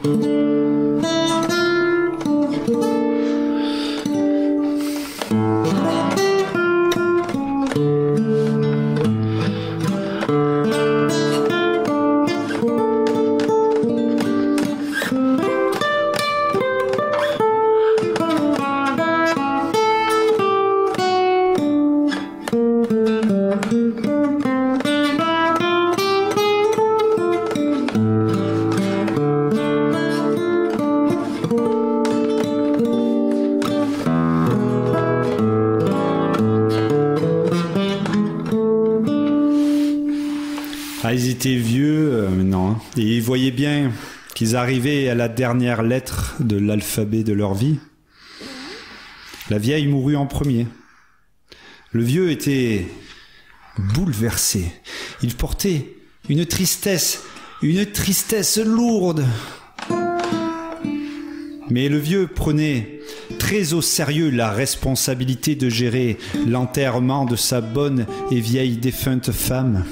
Ils étaient vieux maintenant, hein, et ils voyaient bien qu'ils arrivaient à la dernière lettre de l'alphabet de leur vie. La vieille mourut en premier. Le vieux était bouleversé. Il portait une tristesse lourde. Mais le vieux prenait très au sérieux la responsabilité de gérer l'enterrement de sa bonne et vieille défunte femme.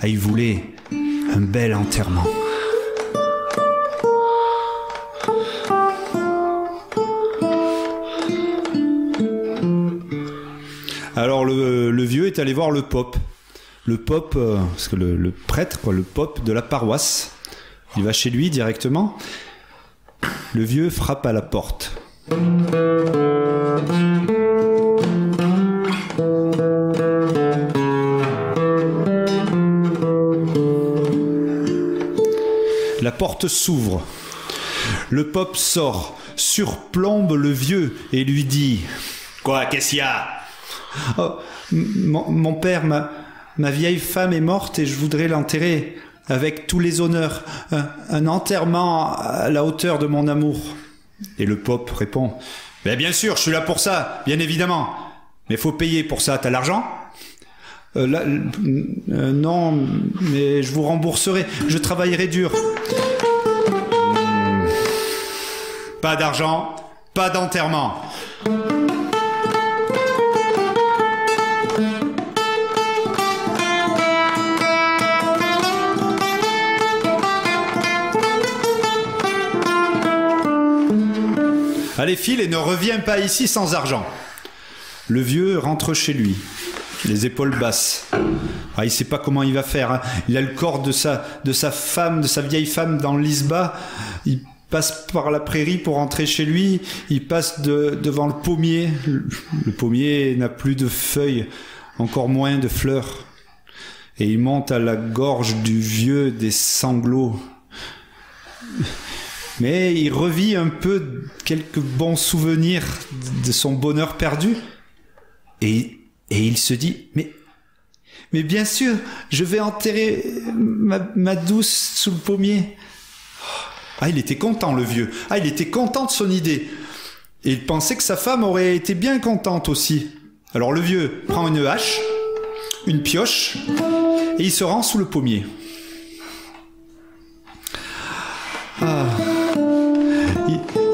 Ah, il voulait un bel enterrement. Alors le vieux est allé voir le pope. Le pope, parce que le prêtre, quoi, le pope de la paroisse. Il va chez lui directement. Le vieux frappe à la porte. La porte s'ouvre. Le pope sort, surplombe le vieux et lui dit « Quoi, qu'est-ce qu'il y a ? Oh, mon père, ma vieille femme est morte et je voudrais l'enterrer avec tous les honneurs. Un enterrement à la hauteur de mon amour. Et le Pope répond, mais bien sûr, je suis là pour ça, bien évidemment. Mais faut payer pour ça, t'as l'argent ? Non, mais je vous rembourserai, je travaillerai dur. Pas d'argent, pas d'enterrement. Allez, file et ne reviens pas ici sans argent. Le vieux rentre chez lui, les épaules basses. Ah, il sait pas comment il va faire. Hein. Il a le corps de sa femme, de sa vieille femme dans l'isba. Il passe par la prairie pour rentrer chez lui. Il passe devant le pommier. Le pommier n'a plus de feuilles, encore moins de fleurs. Et il monte à la gorge du vieux des sanglots. Mais il revit un peu quelques bons souvenirs de son bonheur perdu. Et il se dit, mais bien sûr, je vais enterrer ma douce sous le pommier. Ah, il était content, le vieux. Ah, il était content de son idée. Et il pensait que sa femme aurait été bien contente aussi. Alors le vieux prend une hache, une pioche, et il se rend sous le pommier. Ah,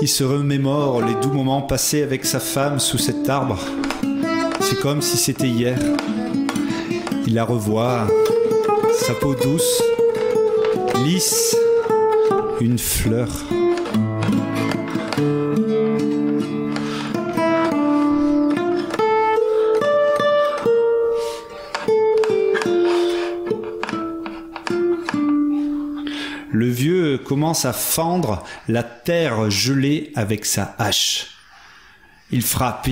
il se remémore les doux moments passés avec sa femme sous cet arbre. C'est comme si c'était hier. Il la revoit, sa peau douce, lisse, une fleur. Le vieux commence à fendre la terre gelée avec sa hache. Il frappe,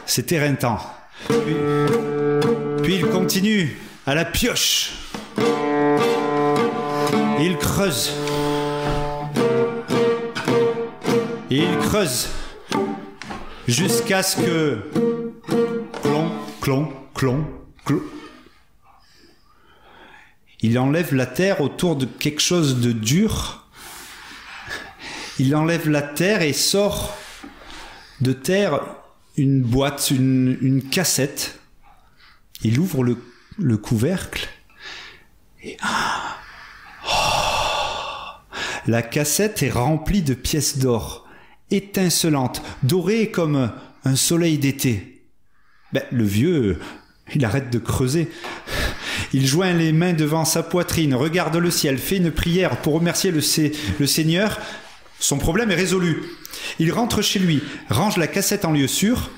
c'est éreintant. Puis il continue à la pioche. Et il creuse. Et il creuse jusqu'à ce que clon. Il enlève la terre autour de quelque chose de dur. Il enlève la terre et sort de terre une boîte, une cassette. Il ouvre le couvercle et la cassette est remplie de pièces d'or, étincelantes, dorées comme un soleil d'été. Le vieux, il arrête de creuser. Il joint les mains devant sa poitrine, regarde le ciel, fait une prière pour remercier le Seigneur. Son problème est résolu. Il rentre chez lui, range la cassette en lieu sûr,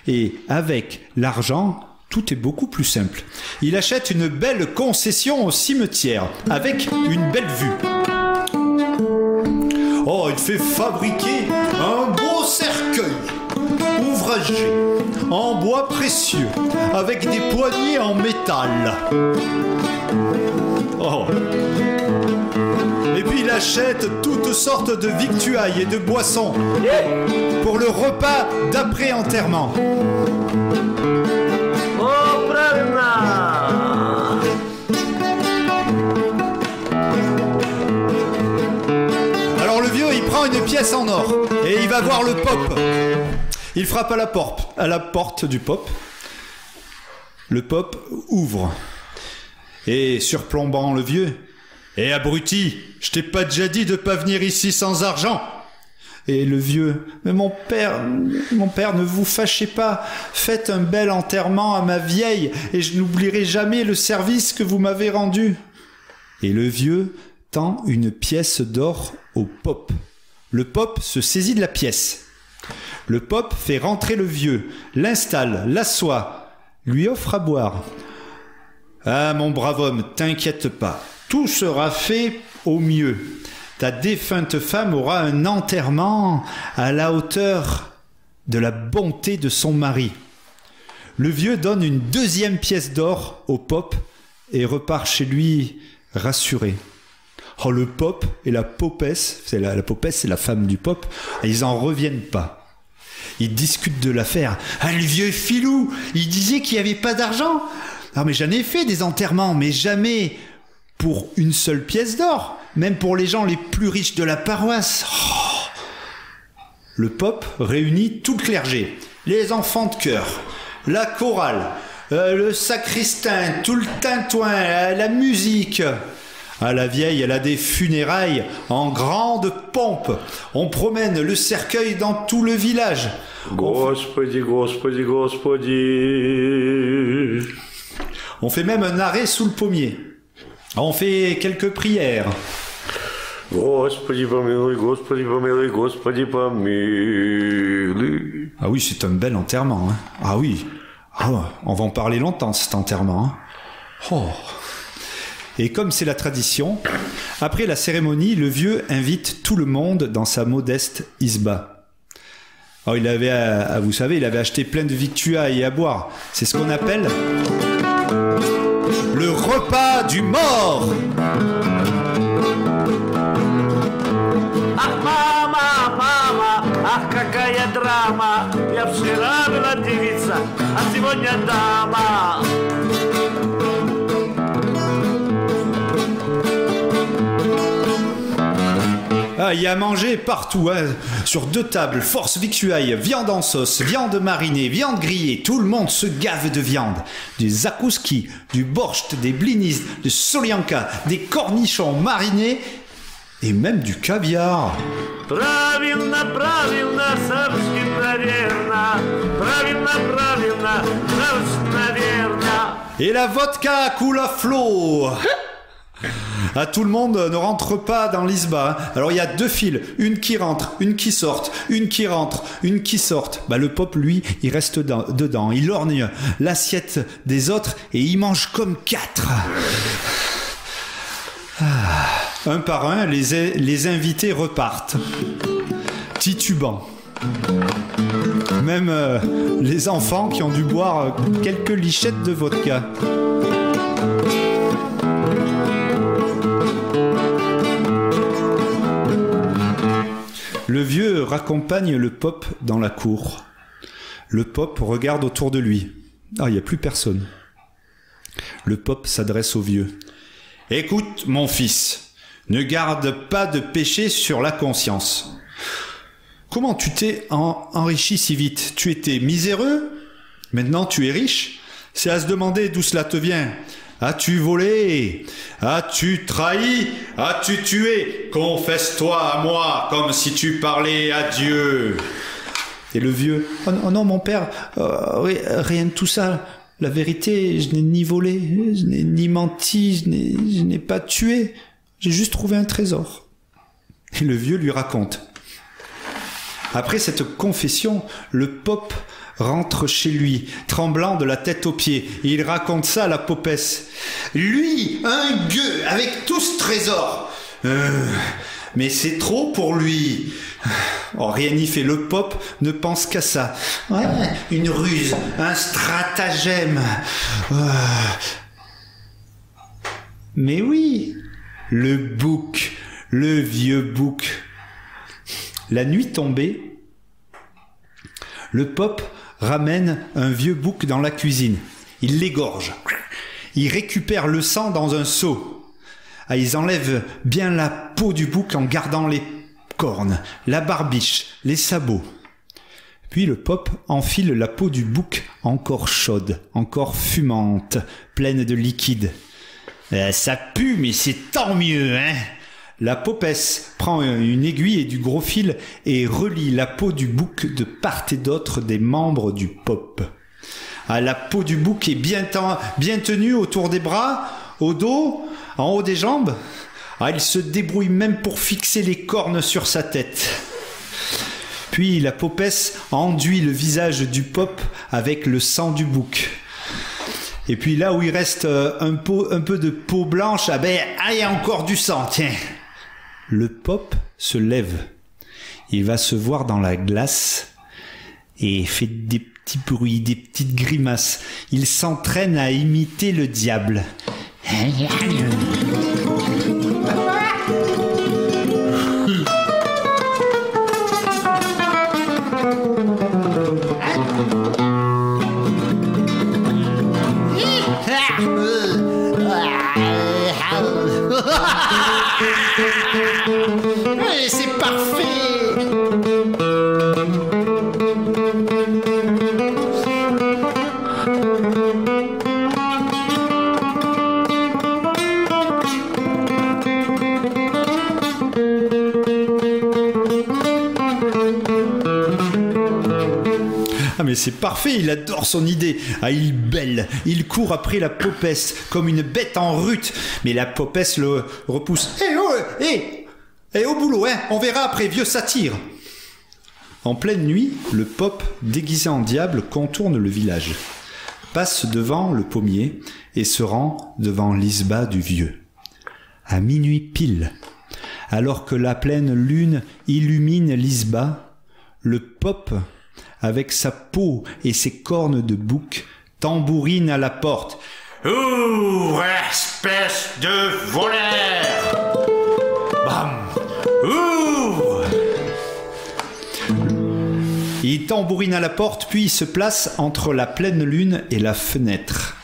et avec l'argent, tout est beaucoup plus simple. Il achète une belle concession au cimetière, avec une belle vue. Oh, il fait fabriquer un beau cercueil, ouvragé, en bois précieux, avec des poignées en métal. Oh. Et puis il achète toutes sortes de victuailles et de boissons pour le repas d'après-enterrement. Alors le vieux, il prend une pièce en or et il va voir le Pope. Il frappe à la porte du Pope. Le Pope ouvre et surplombant le vieux, « Eh abruti, je t'ai pas déjà dit de pas venir ici sans argent !» Et le vieux, « Mais mon père, ne vous fâchez pas, faites un bel enterrement à ma vieille et je n'oublierai jamais le service que vous m'avez rendu. » Et le vieux tend une pièce d'or au Pope. Le Pope se saisit de la pièce. Le Pope fait rentrer le vieux, l'installe, l'assoit, lui offre à boire. « Ah, mon brave homme, t'inquiète pas, tout sera fait au mieux. Ta défunte femme aura un enterrement à la hauteur de la bonté de son mari. » Le vieux donne une deuxième pièce d'or au Pope et repart chez lui rassuré. Oh, le Pope et la Popesse, la Popesse c'est la femme du Pope, ils en reviennent pas. Ils discutent de l'affaire. Ah, le vieux filou, il disait qu'il n'y avait pas d'argent. Ah, mais j'en ai fait des enterrements, mais jamais pour une seule pièce d'or. Même pour les gens les plus riches de la paroisse. Oh. Le pope réunit tout le clergé, les enfants de chœur, la chorale, le sacristain, tout le tintouin, la musique. Ah, la vieille, elle a des funérailles en grande pompe. On promène le cercueil dans tout le village. Господи, Господи, Господи. On fait même un arrêt sous le pommier. On fait quelques prières. Господи, помилуй, Господи, помилуй, Господи, помилуй. Ah oui, c'est un bel enterrement. Hein. Ah oui. Ah, on va en parler longtemps, cet enterrement. Hein. Oh. Et comme c'est la tradition, après la cérémonie, le vieux invite tout le monde dans sa modeste isba. Alors il avait, vous savez, il avait acheté plein de victuailles à boire. C'est ce qu'on appelle le repas du mort. Ах, мама, мама, ах, какая драма. Я вчера была девица, а сегодня дама. Ah, il y a à manger partout, hein. Sur 2 tables, force victuailles, viande en sauce, viande marinée, viande grillée, tout le monde se gave de viande. Du zakouski, du borscht, des blinis, du solianka, des cornichons marinés et même du caviar. Правильно, правильно, совершенно верно. Правильно, правильно, совершенно верно. Et la vodka coule à flot. Ah, tout le monde ne rentre pas dans l'isba. Hein. Alors il y a 2 files, une qui rentre, une qui sorte, une qui rentre, une qui sorte. Bah, le pope, lui, il reste dedans. Il lorgne l'assiette des autres et il mange comme 4. Ah. Un par un, les invités repartent, titubants. Même les enfants qui ont dû boire quelques lichettes de vodka. Le vieux raccompagne le pope dans la cour. Le pope regarde autour de lui. Ah, il n'y a plus personne. Le pope s'adresse au vieux. « Écoute, mon fils, ne garde pas de péché sur la conscience. Comment tu t'es enrichi si vite? Tu étais miséreux? Maintenant tu es riche? C'est à se demander d'où cela te vient. As-tu volé? As-tu trahi? As-tu tué? Confesse-toi à moi, comme si tu parlais à Dieu. » Et le vieux, « Oh non, mon père, rien de tout ça. La vérité, je n'ai ni volé, je n'ai ni menti, je n'ai pas tué. J'ai juste trouvé un trésor. » Et le vieux lui raconte. Après cette confession, le pope rentre chez lui, tremblant de la tête aux pieds. Et il raconte ça à la popesse. Lui, un gueux, avec tout ce trésor. Mais c'est trop pour lui. Oh, rien n'y fait. Le pope ne pense qu'à ça. Ouais, une ruse, un stratagème. Mais oui, le bouc, le vieux bouc. La nuit tombée, le pope ramène un vieux bouc dans la cuisine. Il l'égorge. Il récupère le sang dans un seau. Ah, ils enlèvent bien la peau du bouc en gardant les cornes, la barbiche, les sabots. Puis le pope enfile la peau du bouc encore chaude, encore fumante, pleine de liquide. Ça pue, mais c'est tant mieux, hein. La popesse prend une aiguille et du gros fil et relie la peau du bouc de part et d'autre des membres du pope. Ah, la peau du bouc est bien tenue autour des bras, au dos, en haut des jambes. Ah, il se débrouille même pour fixer les cornes sur sa tête. Puis la popesse enduit le visage du pope avec le sang du bouc. Et puis là où il reste un peu de peau blanche, il y a encore du sang, tiens. Le pope se lève. Il va se voir dans la glace et fait des petits bruits, des petites grimaces. Il s'entraîne à imiter le diable. Ouais, c'est parfait. Ah mais c'est parfait, il adore son idée. Ah il bêle, il court après la popesse comme une bête en rut. Mais la popesse le repousse. Au boulot, hein, on verra après, vieux satire. En pleine nuit, le Pop, déguisé en diable, contourne le village, passe devant le pommier et se rend devant l'isba du vieux. À minuit pile, alors que la pleine lune illumine l'isba, le Pop, avec sa peau et ses cornes de bouc, tambourine à la porte. Ouvre, espèce de voleur! Bam! Ouvre! Il tambourine à la porte, puis il se place entre la pleine lune et la fenêtre.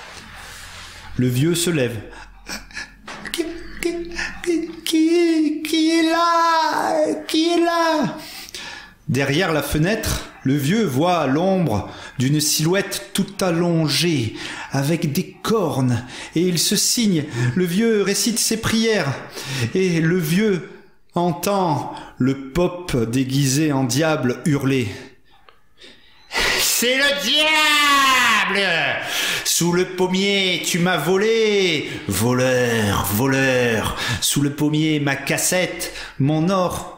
Le vieux se lève. Qui est là? Qui est là? Derrière la fenêtre, le vieux voit l'ombre d'une silhouette tout allongée, avec des cornes, et il se signe. Le vieux récite ses prières, et le vieux entend le Pop déguisé en diable hurler. C'est le diable! Sous le pommier, tu m'as volé! Voleur, voleur! Sous le pommier, ma cassette, mon or!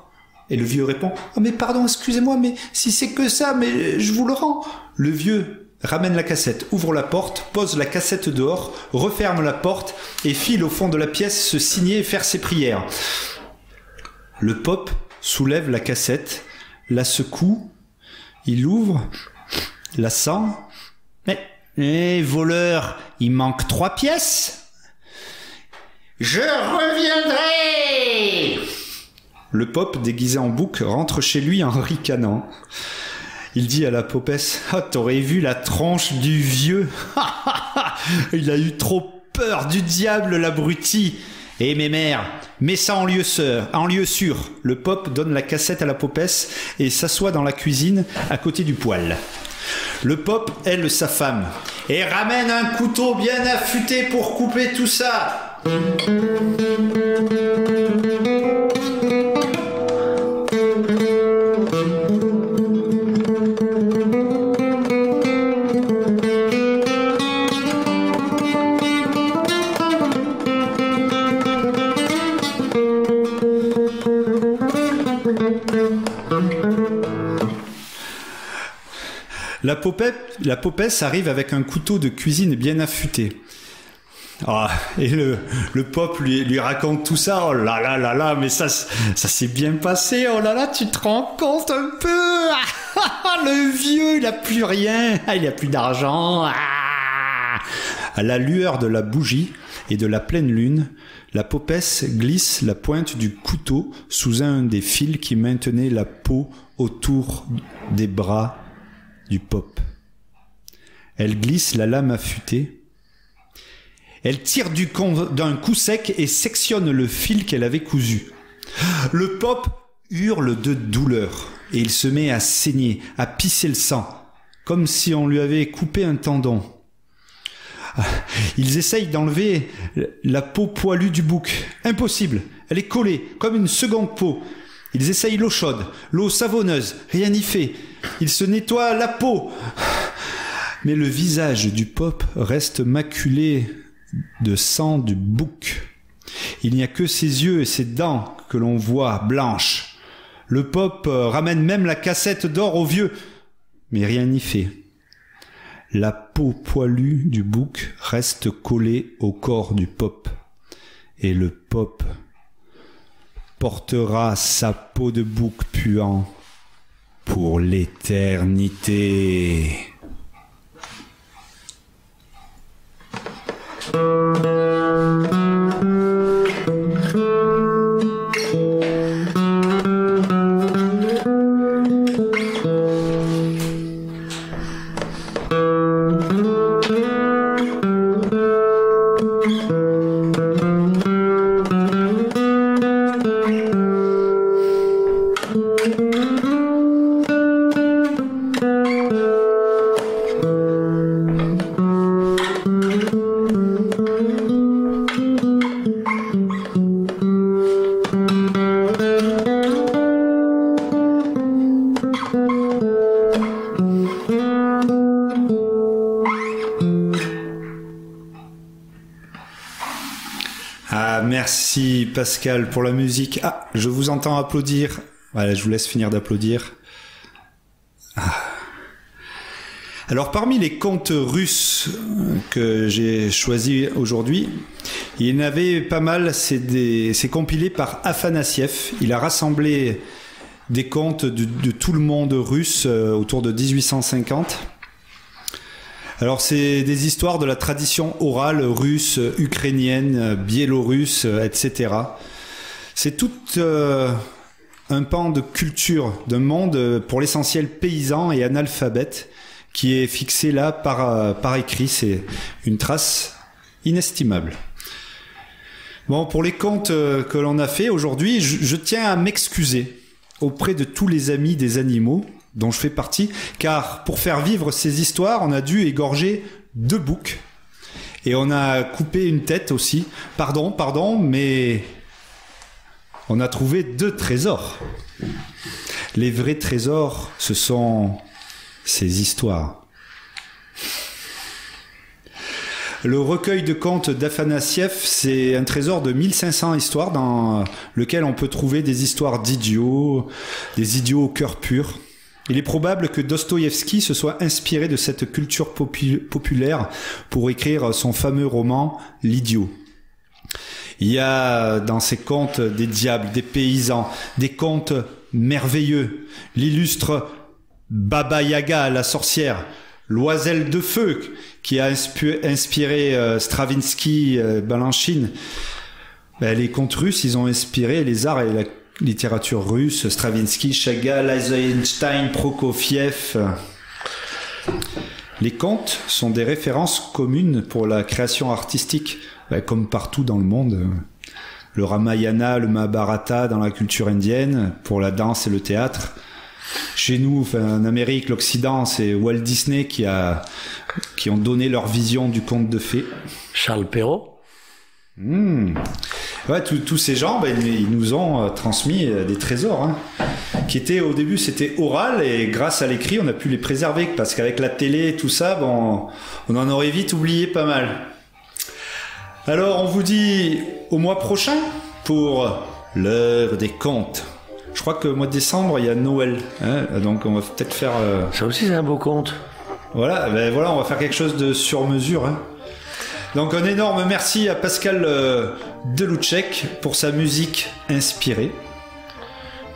Et le vieux répond, oh mais pardon, excusez-moi, mais si c'est que ça, mais je vous le rends. Le vieux ramène la cassette, ouvre la porte, pose la cassette dehors, referme la porte et file au fond de la pièce se signer et faire ses prières. Le Pop soulève la cassette, la secoue, il l'ouvre, la sent. Mais, voleur, il manque 3 pièces. Je reviendrai! Le Pop, déguisé en bouc, rentre chez lui en ricanant. Il dit à la popesse, « Ah, t'aurais vu la tronche du vieux. Il a eu trop peur du diable, l'abruti. Et mes mères, mets ça en lieu sûr. » Le Pop donne la cassette à la popesse et s'assoit dans la cuisine à côté du poêle. Le Pop aile sa femme et ramène un couteau bien affûté pour couper tout ça. La popesse arrive avec un couteau de cuisine bien affûté. Ah, et le Pop lui raconte tout ça. Oh là là là là, mais ça s'est bien passé. Oh là là, tu te rends compte un peu? Le vieux, il a plus rien. Il a plus d'argent. À la lueur de la bougie et de la pleine lune, la popesse glisse la pointe du couteau sous un des fils qui maintenait la peau autour des bras du Pop. Elle glisse la lame affûtée. Elle tire d'un coup sec et sectionne le fil qu'elle avait cousu. Le Pop hurle de douleur et il se met à saigner, à pisser le sang, comme si on lui avait coupé un tendon. Ils essayent d'enlever la peau poilue du bouc. Impossible, elle est collée comme une seconde peau. Ils essayent l'eau chaude, l'eau savonneuse, rien n'y fait. Ils se nettoient la peau. Mais le visage du Pop reste maculé de sang du bouc. Il n'y a que ses yeux et ses dents que l'on voit blanches. Le Pop ramène même la cassette d'or au vieux, mais rien n'y fait. La peau poilue du bouc reste collée au corps du Pop. Et le Pop portera sa peau de bouc puant pour l'éternité. Ah, merci Pascal pour la musique. Ah, je vous entends applaudir. Voilà, je vous laisse finir d'applaudir. Ah. Alors, parmi les contes russes que j'ai choisis aujourd'hui, il y en avait pas mal, c'est compilé par Afanassiev. Il a rassemblé des contes de tout le monde russe autour de 1850. Alors, c'est des histoires de la tradition orale russe, ukrainienne, biélorusse, etc. C'est tout un pan de culture, d'un monde pour l'essentiel paysan et analphabète qui est fixé là par écrit. C'est une trace inestimable. Bon, pour les contes que l'on a fait aujourd'hui, je tiens à m'excuser auprès de tous les amis des animaux dont je fais partie, car pour faire vivre ces histoires, on a dû égorger 2 boucs et on a coupé une tête aussi. Pardon, mais on a trouvé 2 trésors. Les vrais trésors, ce sont ces histoires. Le recueil de contes d'Afanassiev, c'est un trésor de 1500 histoires dans lequel on peut trouver des histoires d'idiots, des idiots au cœur pur. Il est probable que Dostoïevski se soit inspiré de cette culture populaire pour écrire son fameux roman « L'idiot ». Il y a dans ces contes des diables, des paysans, des contes merveilleux. L'illustre Baba Yaga, la sorcière, l'oiselle de feu qui a inspiré Stravinsky, Balanchine. Les contes russes, ils ont inspiré les arts et la littérature russe, Stravinsky, Chagall, Eisenstein, Prokofiev. Les contes sont des références communes pour la création artistique, comme partout dans le monde. Le Ramayana, le Mahabharata dans la culture indienne, pour la danse et le théâtre. Chez nous, en Amérique, l'Occident, c'est Walt Disney qui ont donné leur vision du conte de fées. Charles Perrault. Ouais, tous ces gens, ils nous ont transmis des trésors, qui étaient au début, c'était oral, et grâce à l'écrit, on a pu les préserver, parce qu'avec la télé et tout ça, on en aurait vite oublié pas mal. Alors, on vous dit au mois prochain pour l'heure des contes. Je crois que au mois de décembre, il y a Noël, donc on va peut-être faire... Ça aussi, c'est un beau conte. Voilà, on va faire quelque chose de sur mesure. Donc un énorme merci à Pascal Delouchek pour sa musique inspirée.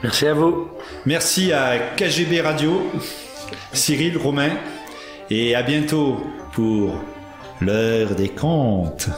Merci à vous. Merci à KGB Radio, Cyril, Romain, et à bientôt pour l'heure des contes.